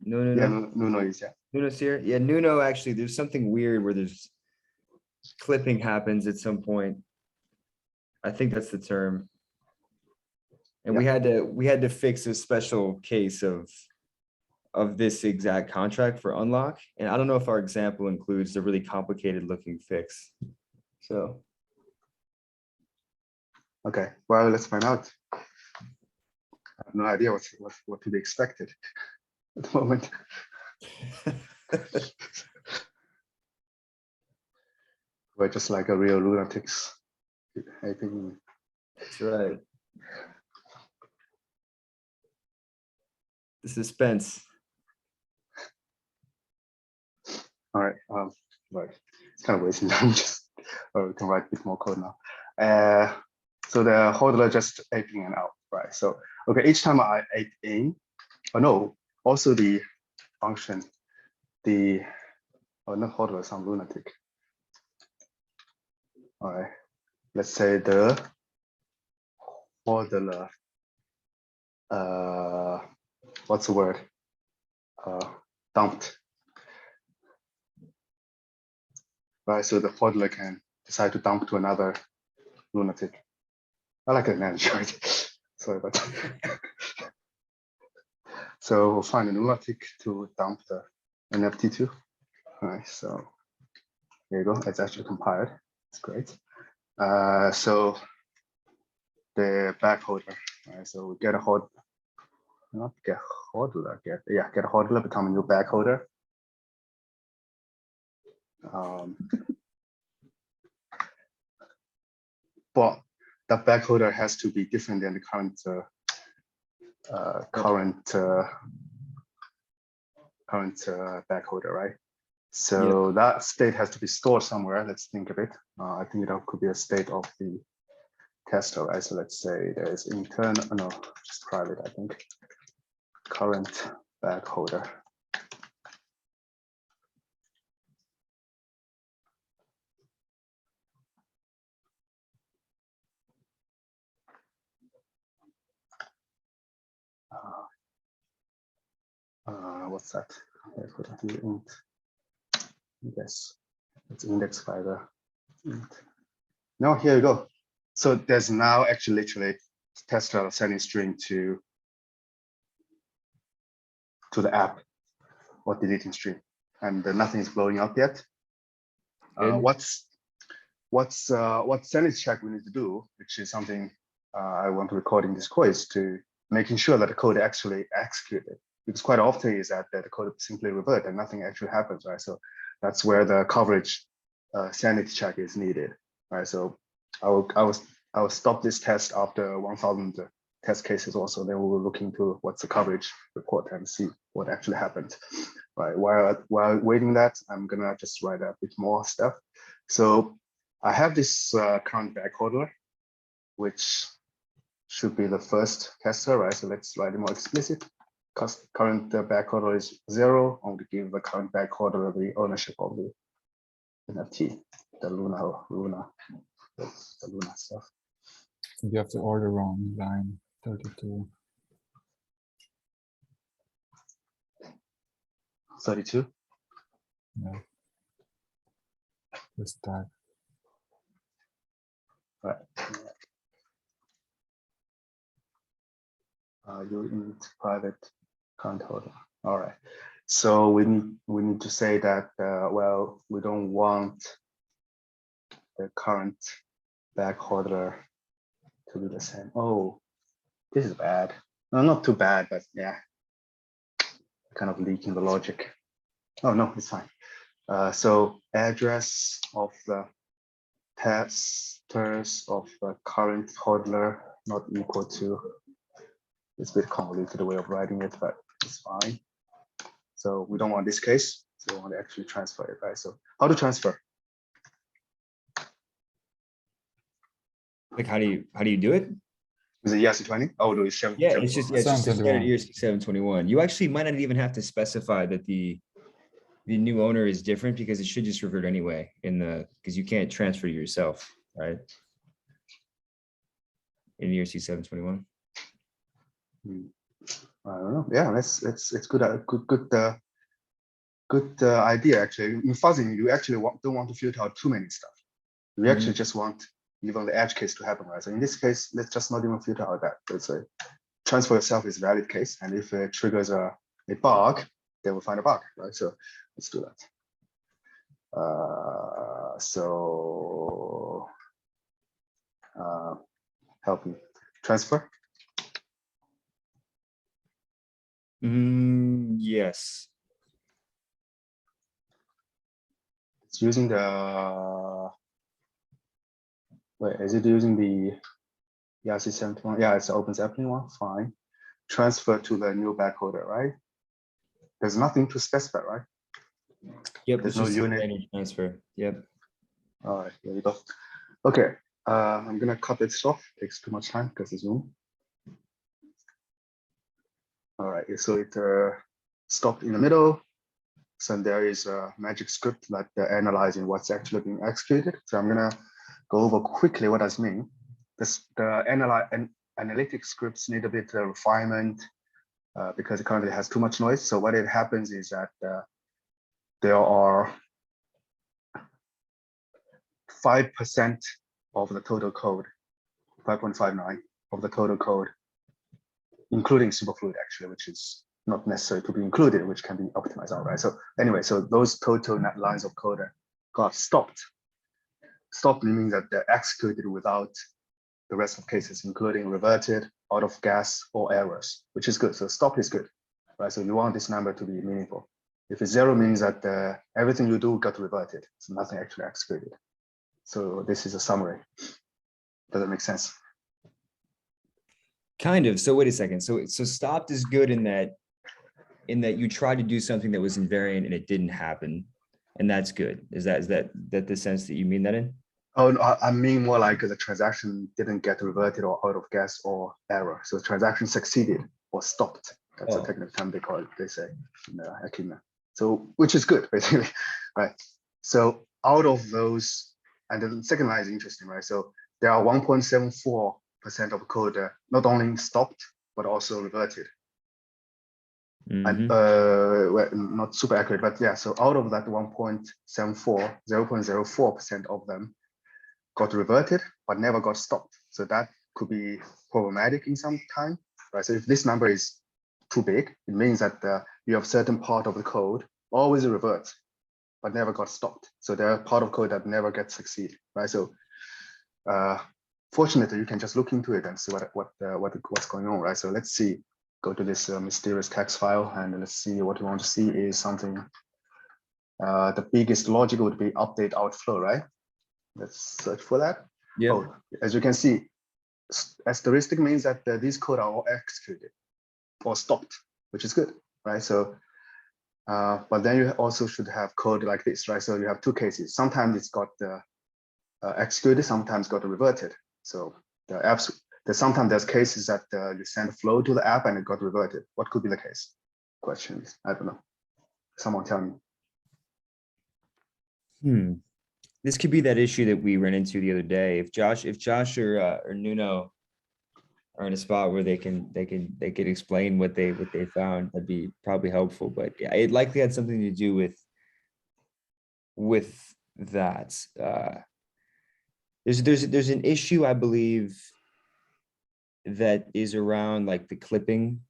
No. Yeah, Nuno is, yeah. Nuno's here. Yeah, Nuno actually, there's something weird where there's clipping happens at some point. I think that's the term. And we had to fix a special case of this exact contract for unlock. And I don't know if our example includes the really complicated looking fix. So. Okay, well, let's find out. I have no idea what to be expected at the moment. We're just like a real lunatics. I think. That's right. The suspense. All right. Right. It's kind of wasting time. We can write a bit more code now. So the hodler just aping and out, right? So okay, each time I ape in, no, also the function, not hodler, some lunatic. All right. Let's say the hodler. What's the word? Dumped. Right, so the hodler can decide to dump to another lunatic. I like that name, right? Sorry about that. So we'll find a lunatic to dump the NFT to. All right, so there you go. It's actually compiled. It's great. So the back hodler. All right, so we get a hodler. Not get hodler. Get a hodler, become a new back holder. But the back holder has to be different than the current back holder, right? So that state has to be stored somewhere. Let's think of it. I think it could be a state of the tester, right? So let's say there's internal, no, just private, I think. Current bag holder. What's that? Yes, it's indexed by the int. Now here you go. So there's now actually literally tester sending string to the app or deleting string, and nothing is blowing up yet. What sanity check we need to do, which is something I want to record in this course, to making sure that the code actually executed. Because quite often is that the code simply revert and nothing actually happens, right? So that's where the coverage sanity check is needed, right? So I will stop this test after 1,000 test cases also. Then we will look into what's the coverage report and see what actually happened, right? While waiting that, I'm gonna just write a bit more stuff. So I have this current bag holder, which should be the first tester, right? So let's write it more explicit. Current bag holder is 0. I want to give the current bag holder the ownership of the NFT, the Luna stuff. You have to order on line 32. 32. Yeah. This type. Right. You need private current holder. All right. So we need to say that well, we don't want the current bag holder to be the same. Oh, this is bad. No, not too bad, but yeah, kind of leaking the logic. Oh no, it's fine. So address of the testers of the current hodler not equal to, it's a bit convoluted the way of writing it, but it's fine. So we don't want this case, so we want to actually transfer it, right? So how to transfer? Like, how do you do it? Is it ERC20? Oh, no, it's 7. Yeah, it's just a standard 721. ERC 721. You actually might not even have to specify that the new owner is different, because it should just revert anyway because you can't transfer yourself, right? In ERC 721. I don't know. Yeah, it's good idea actually. In fuzzing, you actually don't want to filter out too many stuff. You actually just want even the edge case to happen, right? So in this case, let's just not even filter out that. Let's say transfer itself is a valid case, and if it triggers a bug, then we'll find a bug, right? So let's do that. Help me transfer. Yes. It's using the, wait, is it using the ERC 71? Yeah, it's the open Zeppelin one, fine. Transfer to the new bag holder, right? There's nothing to specify, right? Yep, There's it's no just unit. standard transfer. Yep. All right, here we go. Okay, I'm gonna cut this off. Takes too much time because it's Zoom. All right, so it stopped in the middle. So there is a magic script that analyzing what's actually being executed. So I'm gonna go over quickly what does mean. The analytic scripts need a bit of refinement because it currently has too much noise. So what it happens is that there are 5% of the total code, 5.59 of the total code, including Superfluid actually, which is not necessary to be included, which can be optimized out, right? So anyway, so those total net lines of code got stopped. Stopped means that they're executed without the rest of cases, including reverted, out of gas, or errors, which is good. So stop is good, right? So you want this number to be meaningful. If it's 0 means that everything you do got reverted, so nothing actually executed. So this is a summary. Does that make sense? Kind of. So wait a second. So stopped is good in that you tried to do something that was invariant and it didn't happen, and that's good. Is that the sense that you mean that in? Oh, no, I mean more like the transaction didn't get reverted or out of gas or error. So the transaction succeeded or stopped. That's a Oh. technical term they call it, they say in Akina. So, which is good, basically, right? So out of those, and the second line is interesting, right? So there are 1.74% of code not only stopped, but also reverted. And Mhm. well, not super accurate, but yeah, so out of that 1.74, 0.04% of them got reverted, but never got stopped. So that could be problematic in some time, right? So if this number is too big, it means that you have certain part of the code always reverts, but never got stopped. So there are part of code that never gets succeed, right? So fortunately, you can just look into it and see what's going on, right? So let's see, go to this mysterious text file and let's see what we want to see is something. The biggest logic would be update outflow, right? Let's search for that. Yep. Oh, as you can see, asterisk means that these code are all executed or stopped, which is good, right? So, but then you also should have code like this, right? So you have two cases. Sometimes it's got executed, sometimes got reverted. So the apps, sometimes there's cases that you send flow to the app and it got reverted. What could be the case? Questions? I don't know. Someone tell me. This could be that issue that we ran into the other day. If Josh or Nuno are in a spot where they could explain what they found, that'd be probably helpful. But yeah, it likely had something to do with that. There's an issue, I believe, that is around like the clipping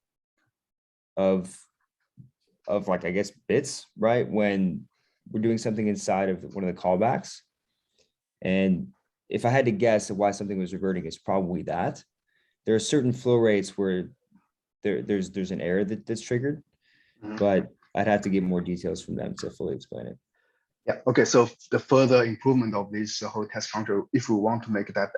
of like, I guess, bits, right? When we're doing something inside of one of the callbacks. And if I had to guess why something was reverting, it's probably that. There are certain flow rates where there's an error that's triggered, but I'd have to get more details from them to fully explain it. Yeah, okay, so the further improvement of this whole test function, if we want to make that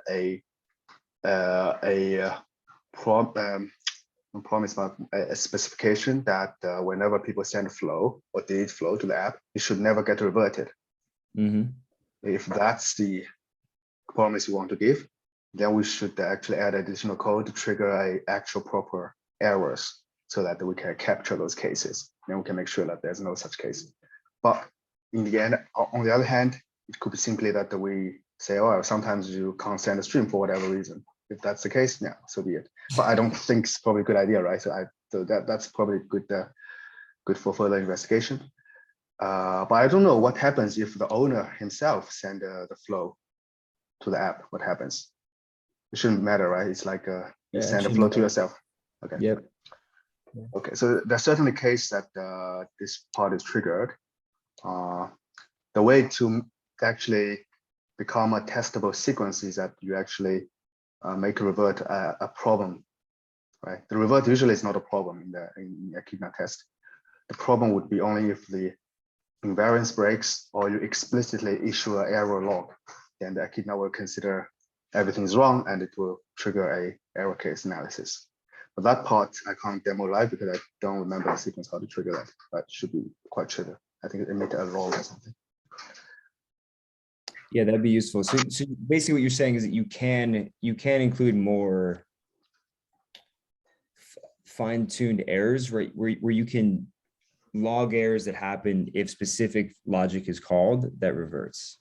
promise about a specification that whenever people send flow or delete flow to the app, it should never get reverted. If that's the promise you want to give, then we should actually add additional code to trigger a actual proper errors so that we can capture those cases. Then we can make sure that there's no such case. But in the end, on the other hand, it could be simply that we say, oh, sometimes you can't send a stream for whatever reason. If that's the case, yeah, so be it. But I don't think it's probably a good idea, right? So that's probably good for further investigation. But I don't know what happens if the owner himself send the flow to the app. What happens? It shouldn't matter, right? It's like you send a flow to yourself. Okay. Yep. Okay, so there's certainly a case that this part is triggered. The way to actually become a testable sequence is that you actually make a revert a problem, right? The revert usually is not a problem in the Echidna test. The problem would be only if the invariance breaks or you explicitly issue an error log. Then the Echidna will consider everything's wrong and it will trigger a error case analysis. But that part I can't demo live because I don't remember the sequence how to trigger that. But it should be quite trivial. I think it made a log or something. Yeah, that'd be useful. So basically what you're saying is that you can include more fine-tuned errors, right? Where you can log errors that happen if specific logic is called that reverts.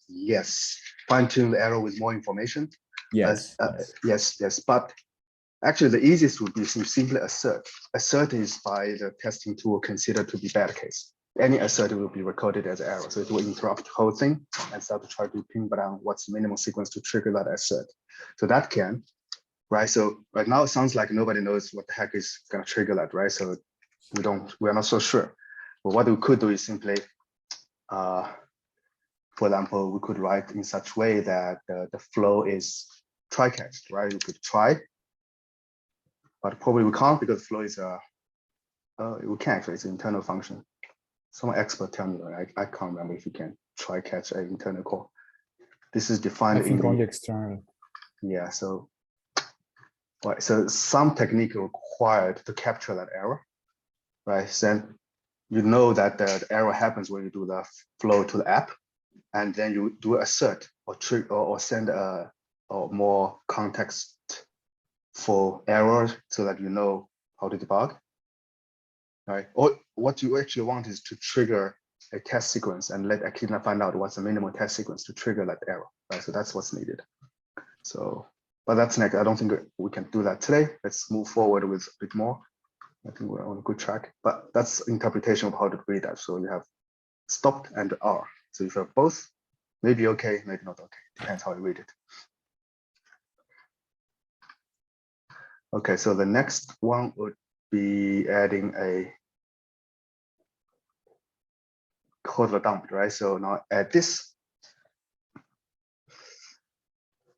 Yes, fine-tune the error with more information. Yes. Yes. But actually, the easiest would be to simply assert. Assert is by the testing tool considered to be bad case. Any assert will be recorded as error, so it will interrupt the whole thing and start to try to pin down what's the minimal sequence to trigger that assert. So that can, right? So right now it sounds like nobody knows what the heck is going to trigger that, right? So we're not so sure. But what we could do is simply, for example, we could write in such way that the flow is try-catched, right? We could try, but probably we can't because flow is we can actually, it's an internal function. Some expert tell me, right? I can't remember if you can try catch an internal call. This is defined I think in only external. Yeah, so right, so some technique required to capture that error, right? Then you know that the error happens when you do the flow to the app. and then you do assert or trigger or send a more contextful error so that you know how to debug. Right? Or what you actually want is to trigger a test sequence and let Echidna find out what's the minimal test sequence to trigger that error. Right? So that's what's needed. So, but that's next. I don't think we can do that today. Let's move forward with a bit more. I think we're on a good track, but that's interpretation of how to read that. So you have stopped and R. So if you have both, maybe okay, maybe not okay. Depends how you read it. Okay, so the next one would be adding a hodler dump, right? So now add this.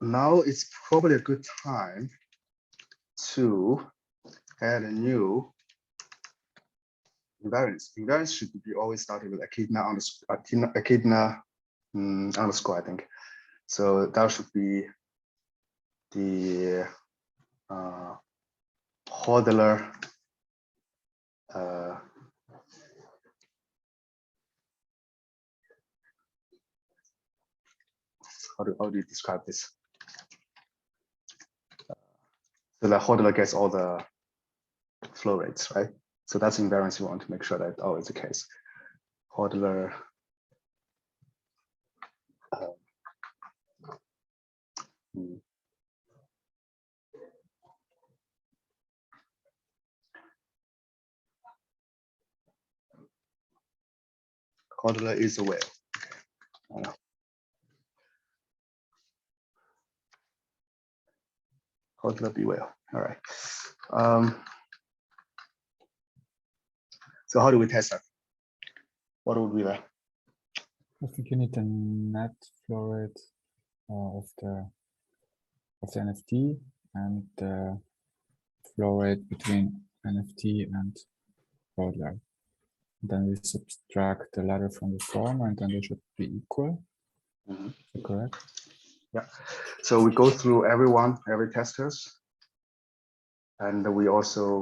Now it's probably a good time to add a new invariance. Invariance should be always starting with echidna underscore, I think. So that should be the hodler how do you describe this? So the hodler gets all the flow rates, right? So that's invariance you want to make sure that always the case. Hodler hodler is a whale. Hodler be whale. All right. So how do we test that? What would be there? I think you need the net flow rate of the NFT and the flow rate between NFT and hodler. Then we subtract the latter from the former, and then they should be equal. Mm-hmm. Is that correct? Yeah. So we go through every testers, and we also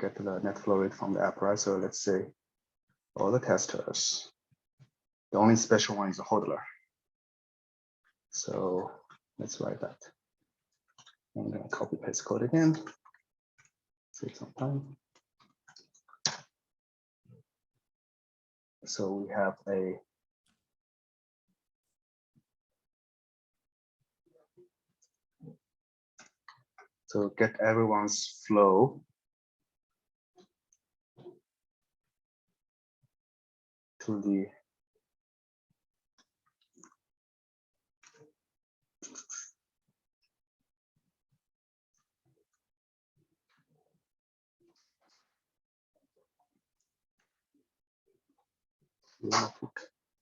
get the net flow rate from the app, right? So let's say all the testers. The only special one is the hodler. So let's write that. I'm going to copy paste code again. Save some time. So we have a so get everyone's flow to the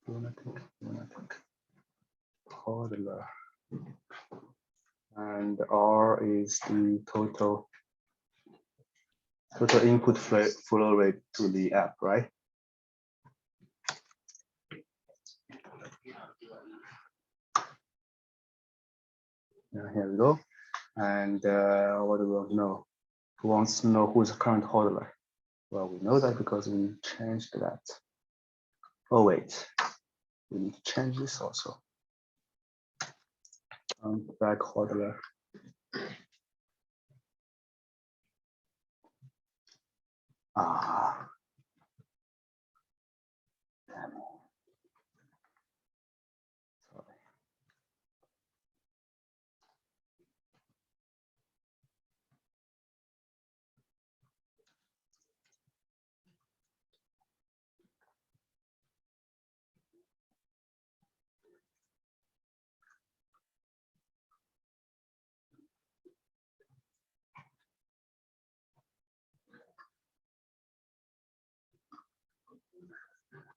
lunatic hodler, and R is the total input flow rate to the app, right? Here we go. And what do we want to know? Who wants to know who's the current hodler? Well, we know that because we changed that. Oh, wait. We need to change this also. Back hodler. Ah. Damn it. Sorry.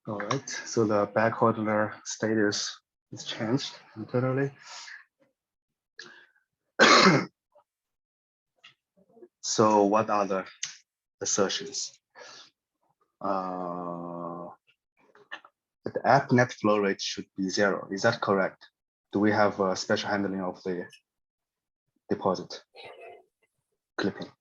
All right, so the back hodler status is changed internally. So what are the assertions? The app net flow rate should be 0. Is that correct? Do we have a special handling of the deposit clipping?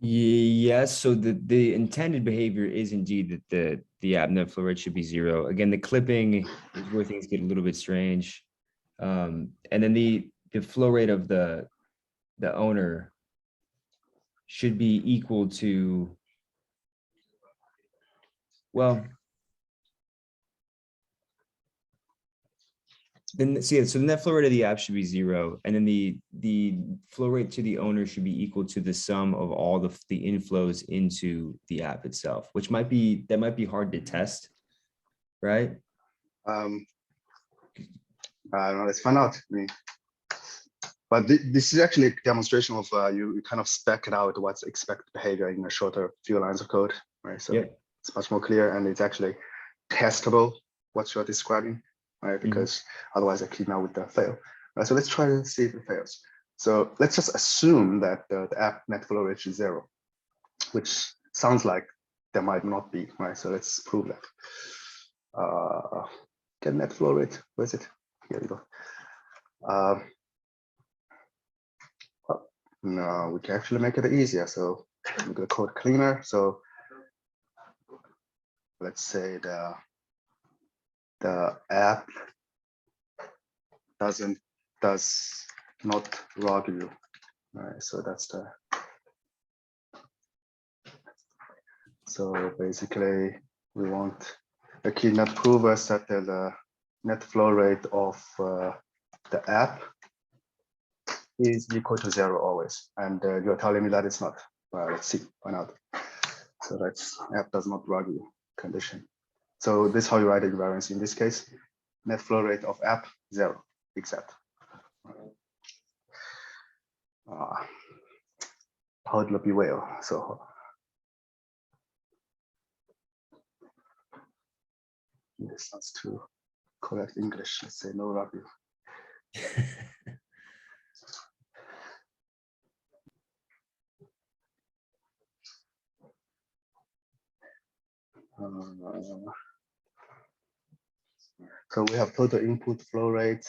Yes, so the intended behavior is indeed that the app net flow rate should be 0. Again, the clipping is where things get a little bit strange. And then the flow rate of the owner should be equal to, well, then see, so the net flow rate of the app should be 0, and then the flow rate to the owner should be equal to the sum of all the inflows into the app itself, which might be hard to test, right? I don't know, let's find out. But this is actually a demonstration of you kind of spec it out what's expected behavior in a shorter few lines of code, right? So Yep. it's much more clear and it's actually testable what you're describing, right? Because otherwise I keep out with the fail. So let's try to see if it fails. So let's just assume that the app net flow rate is 0, which sounds like there might not be, right? So let's prove that. Get net flow rate, where is it? Here we go. No, we can actually make it easier. So I'm going to code cleaner. So let's say the app does not log you. All right, so that's the. So basically, we want the key net prover set the net flow rate of the app is equal to 0 always, and you're telling me that it's not. Well, let's see, why not? So that's app does not log you condition. So this is how you write the invariance in this case. Net flow rate of app 0, except. Toddler beware. So this sounds too correct English. Let's say no log you. So we have total input flow rate,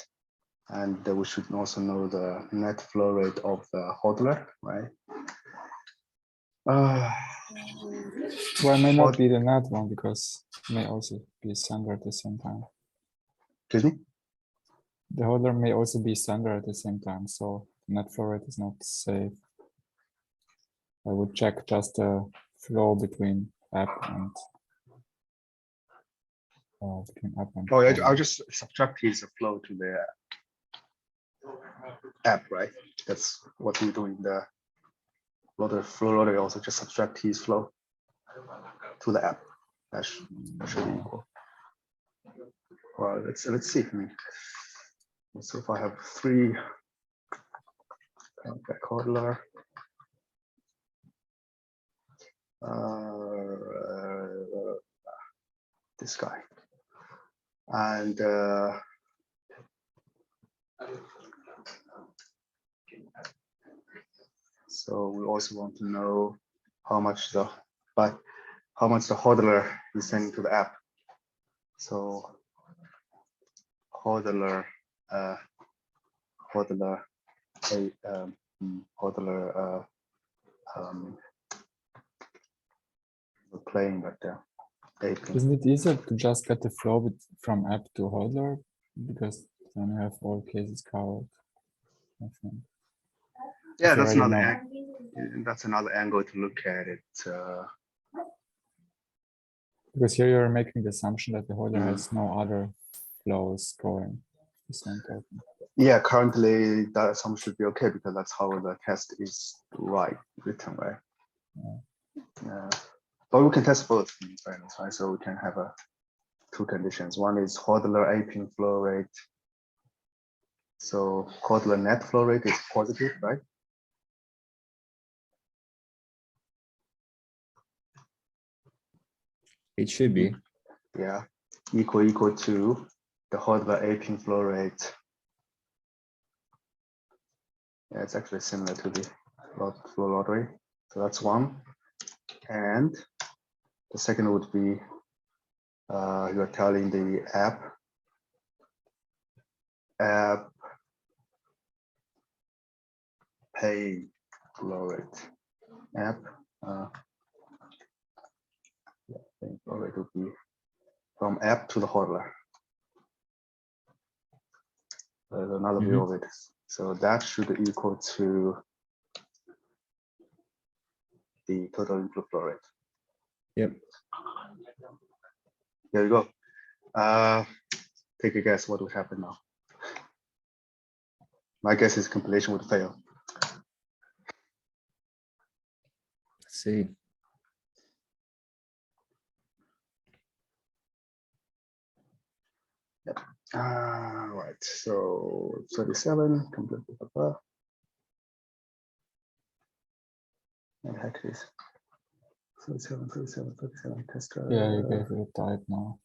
and we should also know the net flow rate of the hodler, right? Well, it may not be the net one because it may also be sender at the same time. Excuse me? The hodler may also be sender at the same time, so net flow rate is not safe. I would check just the flow between app and Oh, yeah, I'll just subtract his flow to the app, right? That's what we do in the loader flow loader. Also, just subtract his flow to the app. That should be equal. Well, let's see. So if I have 3 hodler, this guy, and so we also want to know how much the hodler is sending to the app. So hodler we're playing, but isn't it easier to just get the flow from app to hodler because then you have all cases covered? I think. Yeah, that's another angle to look at it. Because here you're making the assumption that the hodler has no other flows going the same token. Yeah, currently that assumption should be okay because that's how the test is written, right? Yeah. But we can test both in fairness, right? So we can have 2 conditions. One is hodler aping flow rate. So hodler net flow rate is positive, right? It should be. Yeah, equal to the hodler aping flow rate. Yeah, it's actually similar to the flow lottery. So that's one. And the second would be you're telling the app pay flow rate. App Yeah, I think it would be from app to the hodler. There's another view of it. So that should equal to the total inflow flow rate. Yep. There you go. Take a guess what would happen now. My guess is compilation would fail. Let's see. Right, so 37 complete. And heck is 37, 37, 37 test. Yeah, you gave it a type now.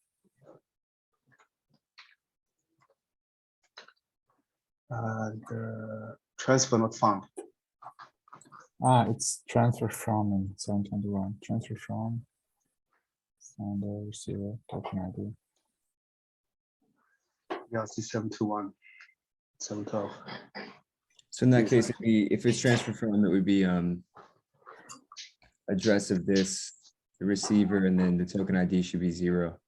The transfer not found. Ah, it's transfer from in 721. Transfer from sender receiver token ID. Yeah, it's 721, 712. So in that case, if it's transferred from, it would be address of this, the receiver, and then the token ID should be 0.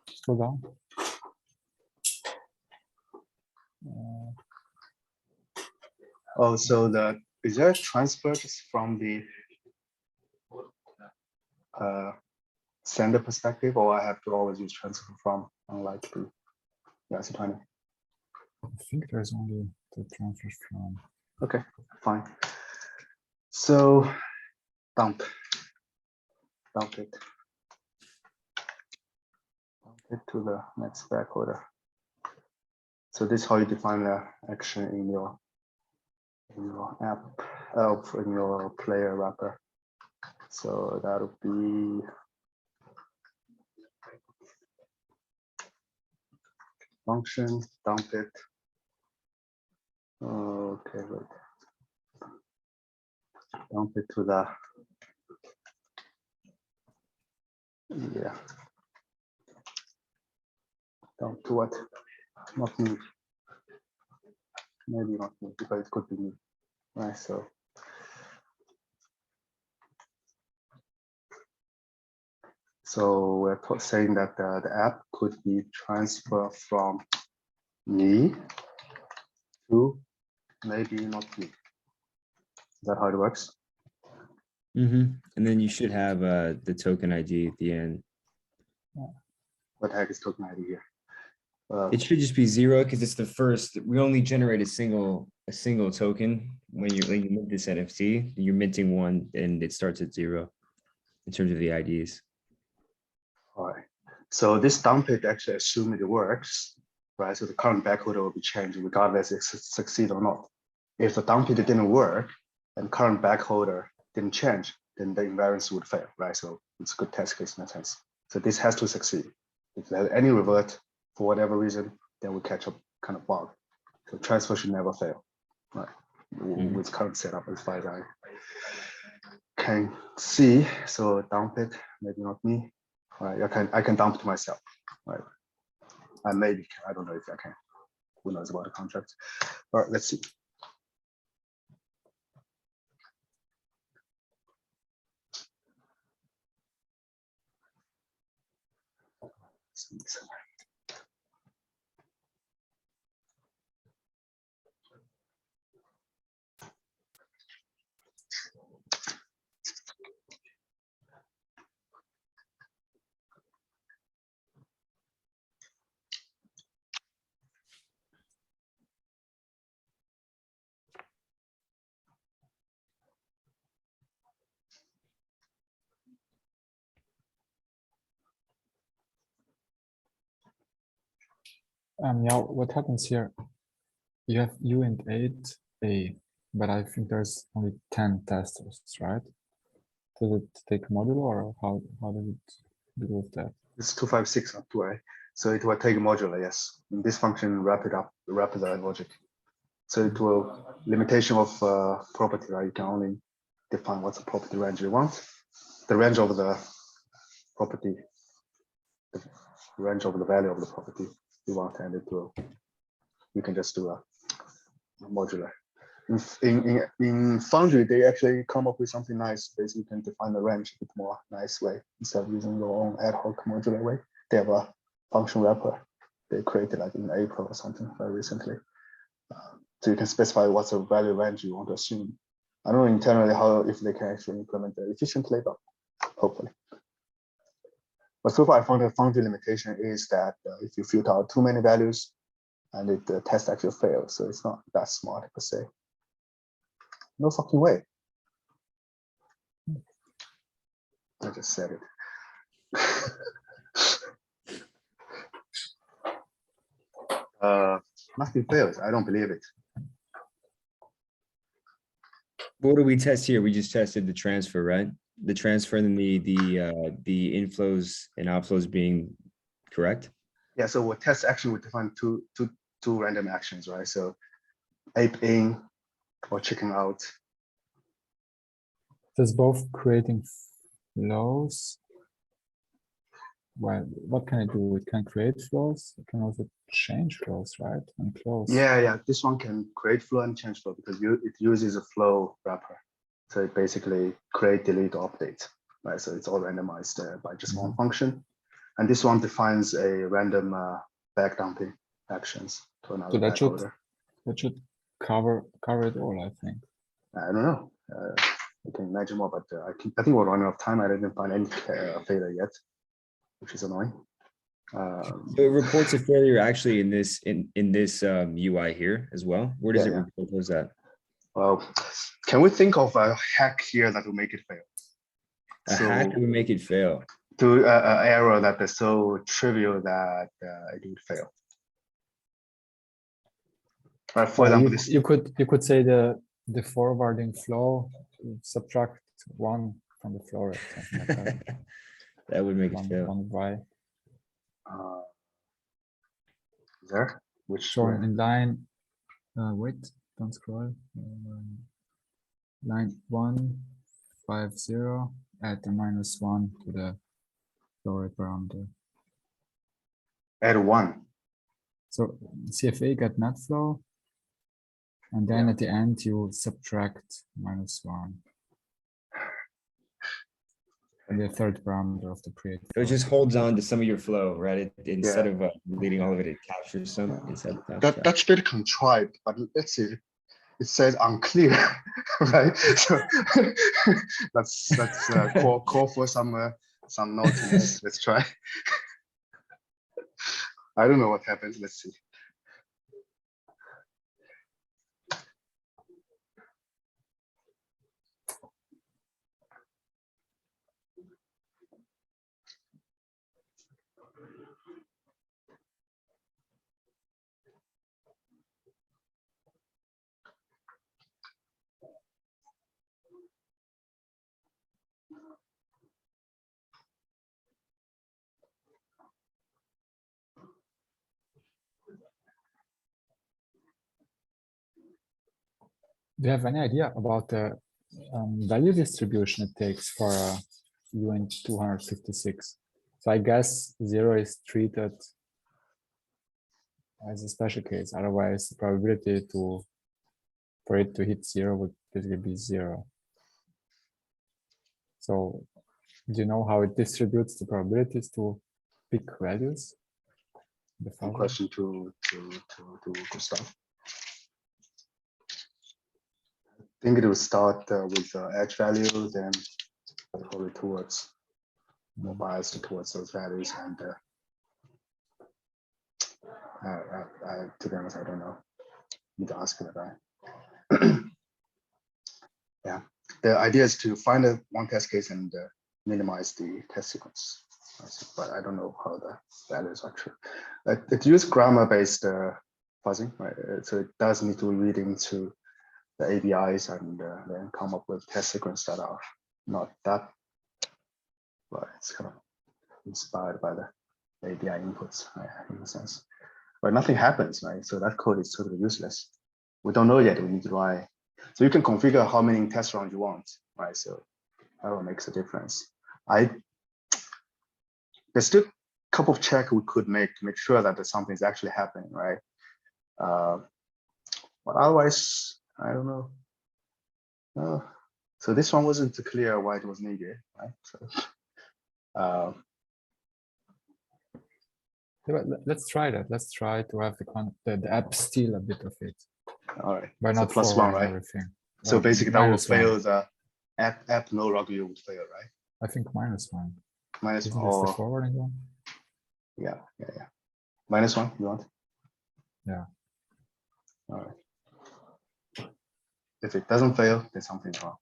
Scroll down. Oh, so is there a transfer just from the sender perspective, or I have to always use transfer from, unlike the ERC20? I think there's only the transfer from. Okay, fine. So dump it to the next backholder. So this is how you define the action in your app, in your player wrapper. So that would be function dump it. Okay, wait. Dump it to the dump to what? Not me. Maybe not me, because it could be me. Right, so we're saying that the app could be transferred from me to maybe not me. Is that how it works? And then you should have the token ID at the end. What the heck is token ID here? It should just be 0 because it's the first. We only generate a single token when you mint this NFT. You're minting one, and it starts at 0 in terms of the IDs. All right. So this dump it actually assume it works, right? So the current backholder will be changed regardless if it succeed or not. If the dump it didn't work and current backholder didn't change, then the invariance would fail, right? So it's a good test case in that sense. So this has to succeed. If there's any revert for whatever reason, then we catch a kind of bug. So transfer should never fail, right? With current setup, as far as I can see. So dump it, maybe not me. All right, I can dump it myself, right? I maybe can. I don't know if I can. Who knows about the contract? All right, let's see. Yeah, what happens here? You have uint 8A, but I think there's only 10 testers, right? Does it take a module, or how does it deal with that? It's 256 up to A. So it will take a modular, yes. In this function, wrap the logic. So it will limitation of property, right? You can only define what's the property range you want. The range of the property, the range of the value of the property you want, and it will. You can just do a modular. in Foundry, they actually come up with something nice. Basically, you can define the range a bit more nice way instead of using your own ad hoc modular way. They have a function wrapper they created like in April or something very recently. So you can specify what's the value range you want to assume. I don't know internally how if they can actually implement it efficiently, but hopefully. But so far, I found the Foundry limitation is that if you filter out too many values, and the test actually fails, so it's not that smart per se. No fucking way. I just said it. Nothing fails. I don't believe it. What do we test here? We just tested the transfer, right? The transfer and then the inflows and outflows being correct. Yeah. So with test action, we define two random actions, right? So ape in or checking out. Does both creating flows? Well, what can it do? It can create flows. It can also change flows, right? And close. Yeah. This one can create flow and change flow because it uses a flow wrapper. So it basically create, delete, or update, right? So it's all randomized by just one function. And this one defines a random backdumping actions to another So backorder. that should cover it all, I think. I don't know. I can imagine more, but I think we're running out of time. I didn't find any failure yet, which is annoying. So it reports a failure actually in this UI here as well. Where does it report those at? Well, can we think of a hack here that will make it fail? A hack would make it fail. To an error that is so trivial that it would fail. Right, for example, this you could say the forwarding flow subtract 1 from the flow rate, something like that. That would make it fail. 1 y. There, which so in line, wait, don't scroll. Line 150, add the -1 to the flow rate parameter. add 1. So CFA got net flow, and then at the end you subtract -1. And the third parameter of the create. So it just holds on to some of your flow, right? Instead of deleting all of it, it captures some. That's a bit contrived, but let's see. It says unclear, right? So let's call for some naughtiness. Let's try. I don't know what happens. Let's see. Do you have any idea about the value distribution it takes for UN 256? So I guess 0 is treated as a special case. Otherwise, the probability for it to hit 0 would basically be 0. So do you know how it distributes the probabilities to pick values? One question to Gustav. I think it will start with edge value, then probably towards more biased towards those values. And to be honest, I don't know. Need to ask the guy. Yeah, the idea is to find one test case and minimize the test sequence. But I don't know how the values are true. It uses grammar-based fuzzing, right? So it does need to read into the ABIs and then come up with test sequence that are not that, but it's kind of inspired by the ABI inputs, right, in a sense. But nothing happens, right? So that code is totally useless. We don't know yet. We need to write. So you can configure how many test rounds you want, right? So that makes a difference. There's still a couple of checks we could make to make sure that something is actually happening, right? But otherwise, I don't know. Oh, so this one wasn't clear why it was needed, right? So, Yeah, but let's try that. Let's try to have the app steal a bit of it all right. by So not +1, forwarding right? everything. So Well, basically that will -1. fail the app no longer would fail, right? I think -1. -1 Isn't this the or forwarding one? yeah. -1, you want? Yeah. All right. If it doesn't fail, there's something wrong.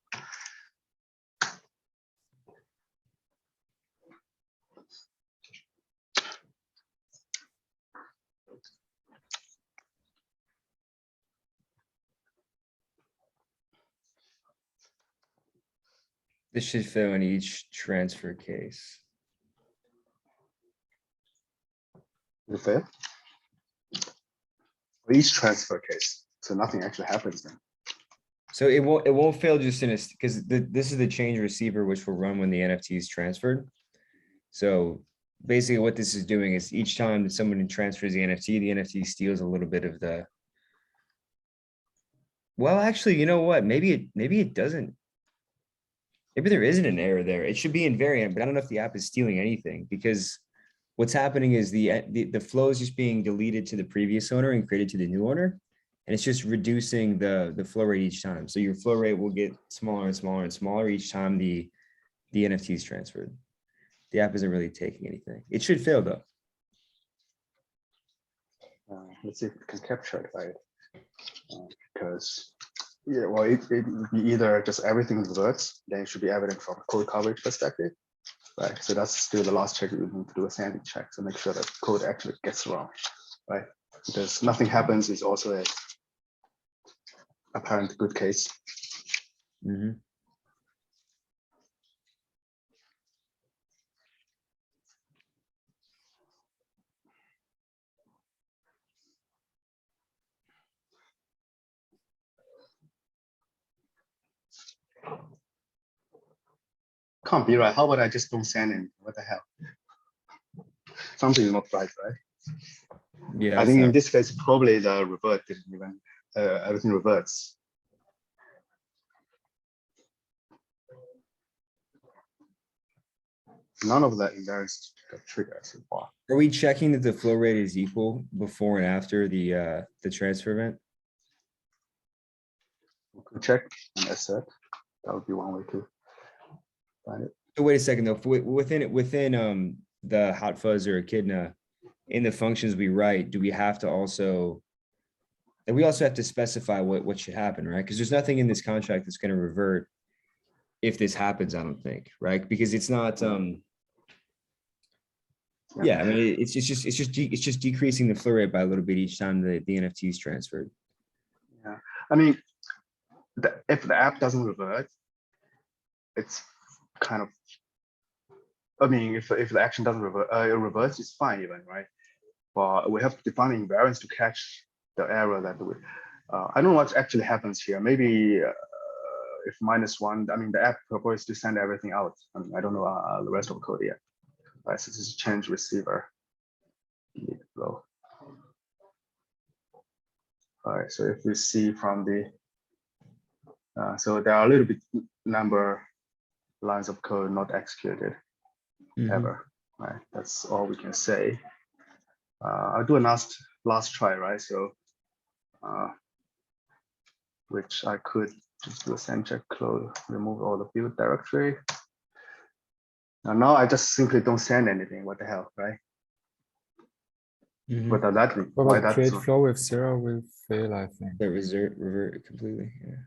This should fail in each transfer case. Did it fail? For each transfer case, so nothing actually happens then. So it won't fail just in a, because this is the change receiver, which will run when the NFT is transferred. So basically what this is doing is each time that someone transfers the NFT steals a little bit of the. Well, actually, you know what? Maybe it doesn't. Maybe there isn't an error there. It should be invariant, but I don't know if the app is stealing anything, because what's happening is the flow is just being deleted to the previous owner and created to the new owner. And it's just reducing the flow rate each time. So your flow rate will get smaller and smaller and smaller each time the NFT is transferred. The app isn't really taking anything. It should fail though. Let's see if we can capture it, right? Because yeah, well, it would be either just everything reverts, then it should be evident from a code coverage perspective, right? So that's still the last check. We need to do a sanity check to make sure that code actually gets wrong, right? Because nothing happens is also a apparent good case. Mhm. Can't be right. How about I just don't send it? What the hell? Something not right, right? Yeah, I think in this case, probably the revert didn't even, everything reverts. None of that invariance got triggered so far. are we checking that the flow rate is equal before and after the transfer event? We could check and assert. That would be one way to find it. So wait a second though, within the hot fuzz or echidna, in the functions we write, do we have to also, and we also have to specify what should happen, right? Because there's nothing in this contract that's going to revert if this happens, I don't think, right? Because it's not, yeah, I mean, it's just decreasing the flow rate by a little bit each time the NFT is transferred. Yeah, I mean, if the app doesn't revert, it's kind of, I mean, if the action doesn't revert, it reverts, it's fine even, right? But we have to define the invariance to catch the error that we, I don't know what actually happens here. Maybe if -1, I mean, the app proposes to send everything out. I mean, I don't know the rest of the code yet. Right, so this is change receiver. Flow. All right, so if we see from the, so there are a little bit number lines of code not executed ever, right? That's all we can say. I'll do a last try, right? So, which I could just do a send check close, remove all the build directory. Now I just simply don't send anything. What the hell, right? What does that mean? Well, Why but that's create not- flow with 0 will fail, I think. That revert completely, yeah.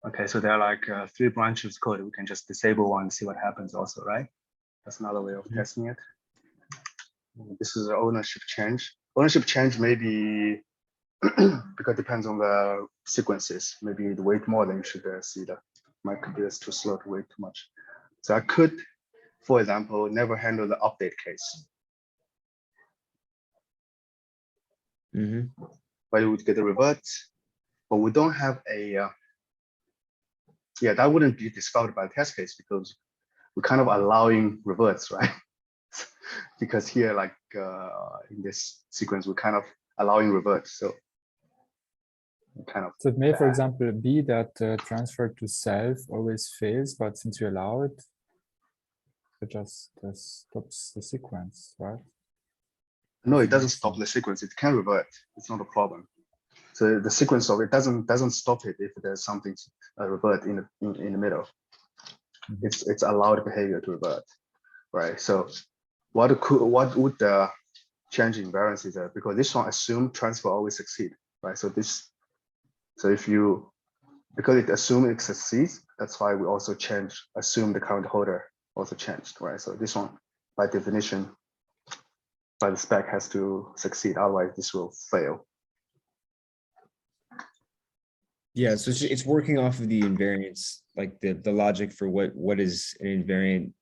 Okay, so there are like 3 branches code. We can just disable one and see what happens also, right? That's another way of testing it. This is an ownership change. Ownership change may be, because it depends on the sequences. Maybe you wait more than you should see that. My computer is too slow to wait too much. So I could, for example, never handle the update case. Mhm. but you would get a revert, but we don't have a, yeah, that wouldn't be discovered by the test case because we're kind of allowing reverts, right? Because here, like in this sequence, we're kind of allowing reverts. So kind of. So it may, for example, be that transfer to self always fails, but since you allow it, it just stops the sequence, right? No, it doesn't stop the sequence. It can revert. It's not a problem. So the sequence of it doesn't stop it if there's something revert in the middle. It's allowed behavior to revert, right? So what would the change invariance is that because this one assume transfer always succeed, right? So if you, because it assume it succeeds, that's why we also assume the current holder also changed, right? So this one by definition by the spec has to succeed, otherwise this will fail. Yeah, so it's working off of the invariance, like the logic for what is an invariant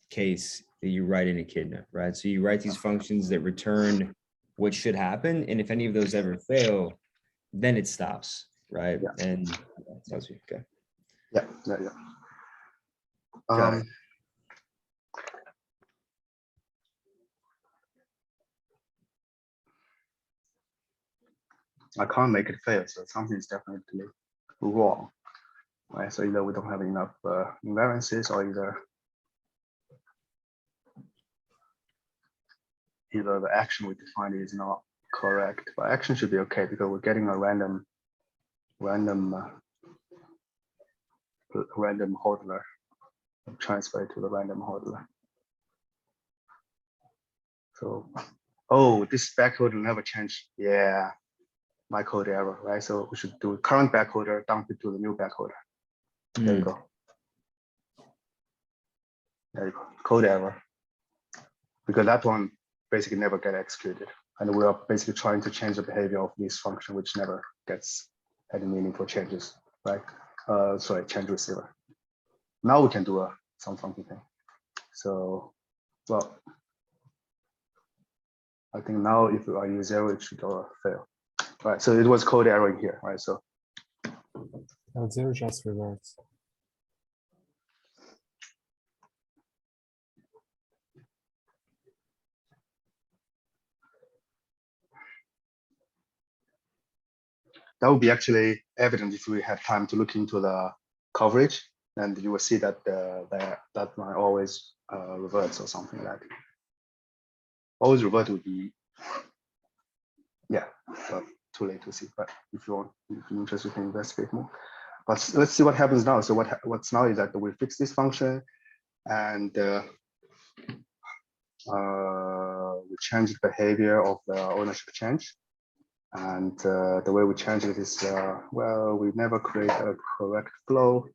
case that you write in Echidna, right? So you write these functions that return what should happen, and if any of those ever fail, then it stops, right? Yeah. And that tells you, okay. Yeah. Got it. I can't make it fail, so something is definitely wrong, right? So either we don't have enough invariances, or either the action we defined is not correct. But action should be okay because we're getting a random hodler transfer to the random hodler. So, oh, this backholder never changed. Yeah, my code error, right? So we should do current backholder dump it to the new backholder. There you go. There you go. Code error. Because that one basically never get executed. And we are basically trying to change the behavior of this function, which never gets any meaningful changes, right? Sorry, change receiver. Now we can do some funky thing. So, well, I think now if I use 0, it should fail. All right, so it was code error in here, right? So No, 0 just reverts. that would be actually evident if we had time to look into the coverage, and you will see that that might always reverts or something like that. Always revert would be, yeah, but too late to see. But if you're interested, you can investigate more. But let's see what happens now. So what's now is that we fix this function, and we change the behavior of the ownership change. And the way we change it is, well, we never create a correct flow,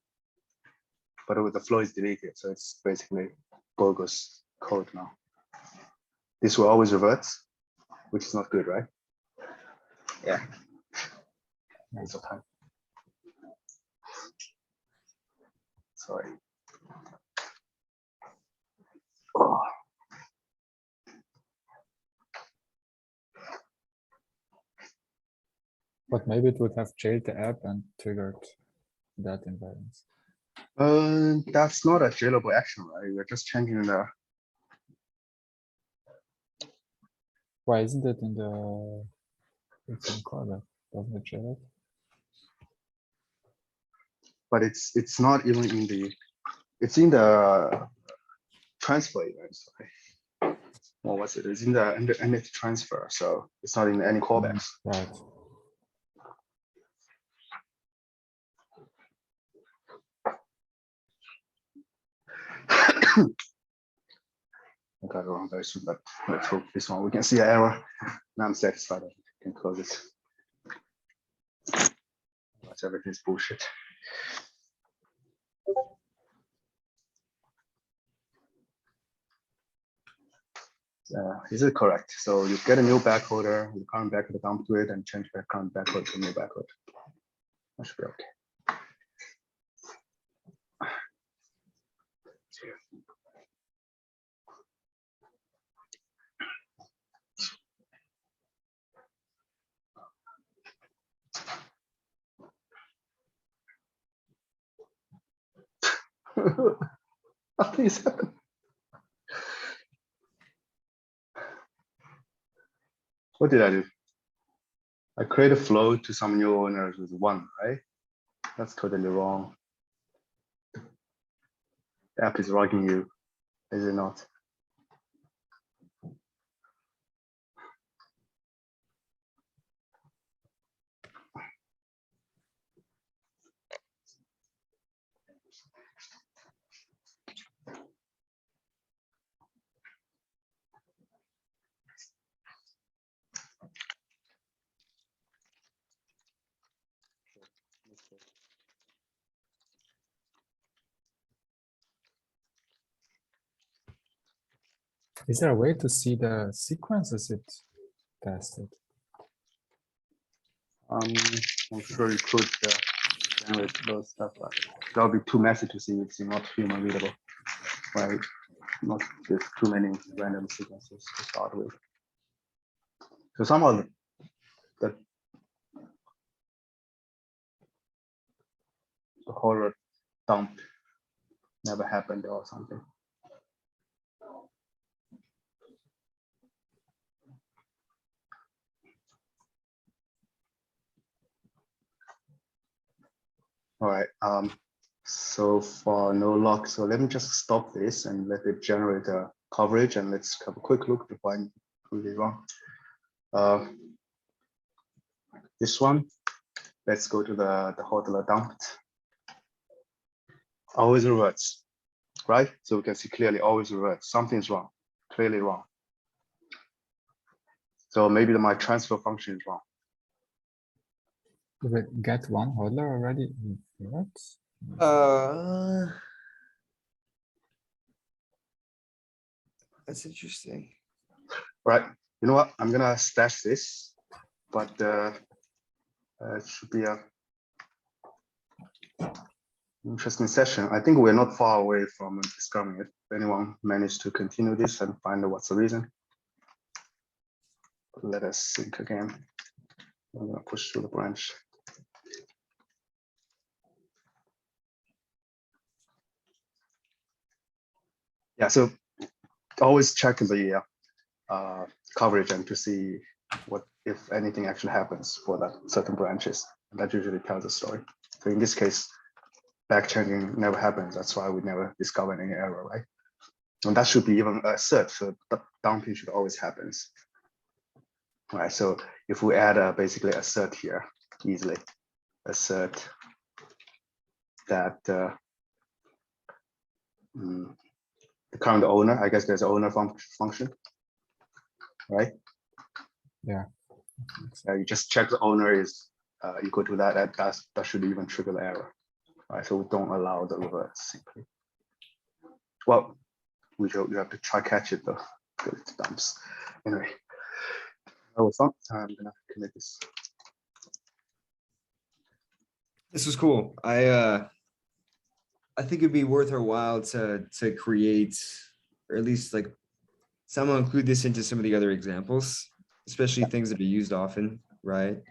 but the flow is deleted. So it's basically bogus code now. This will always revert, which is not good, right? Yeah. Waste of time. Sorry. Oh. But maybe it would have jailed the app and triggered that invariance. That's not a jailable action, right? We're just changing the. Why isn't it in the callback? Doesn't it jail it? But it's not even in the. It's in the transfer event. Sorry. What was it? It's in the nth transfer, so it's not in any callbacks. Right. I got it wrong very soon, but let's hope this one we can see an error. Now I'm satisfied. I can close it. That's everything's bullshit. Is it correct? So you get a new backholder, you current backholder dump to it, and change back current backholder to new backholder. That should be okay. Nothing is happening. What did I do? I create a flow to some new owners with 1, right? That's totally wrong. The app is logging you, is it not? Is there a way to see the sequences it tested? I'm sure you could generate those stuff, but that would be too messy to see. It's not human readable, right? Not with too many random sequences to start with. So somehow the horror dump never happened or something. All right, so far no luck. So let me just stop this and let it generate a coverage, and let's have a quick look before I do this wrong. This one, let's go to the hodler dumped. Always reverts, right? So we can see clearly always reverts. Something's wrong, clearly wrong. So maybe my transfer function is wrong. Did we get one hodler already? What? That's interesting. Right, you know what? I'm gonna stash this, but it should be a interesting session. I think we're not far away from discovering it. If anyone managed to continue this and find out what's the reason, let us sync again. I'm gonna push through the branch. Yeah, so always check the coverage and to see what, if anything actually happens for that certain branches. That usually tells a story. So in this case, backchecking never happens. That's why we never discover any error, right? And that should be even a cert. So the dumping should always happens. All right, so if we add basically a cert here, easily assert that the current owner, I guess there's an owner function, right? Yeah. You just check the owner is equal to that. That should even trigger the error. Right, so we don't allow the reverts simply. Well, you have to try catch it though, because it dumps. Anyway, that was fun. I'm gonna commit this. This was cool. I think it'd be worth our while to create, or at least like somehow include this into some of the other examples, especially things that are used often, right?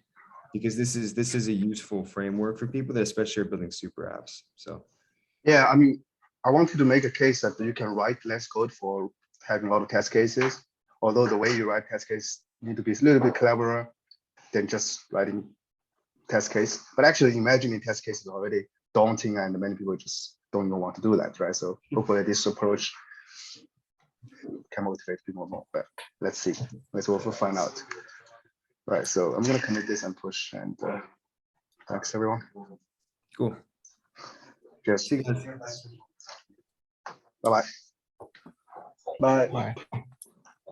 Because this is a useful framework for people that especially are building super apps. So yeah, I mean, I wanted to make a case that you can write less code for having a lot of test cases. Although the way you write test case need to be a little bit cleverer than just writing test case. But actually, imagining test cases is already daunting, and many people just don't even want to do that, right? So hopefully, this approach can motivate people more. But let's see. Let's also find out. Right. So I'm gonna commit this and push. And thanks everyone. cool. Cheers. See you guys. Bye-bye. Bye. Bye.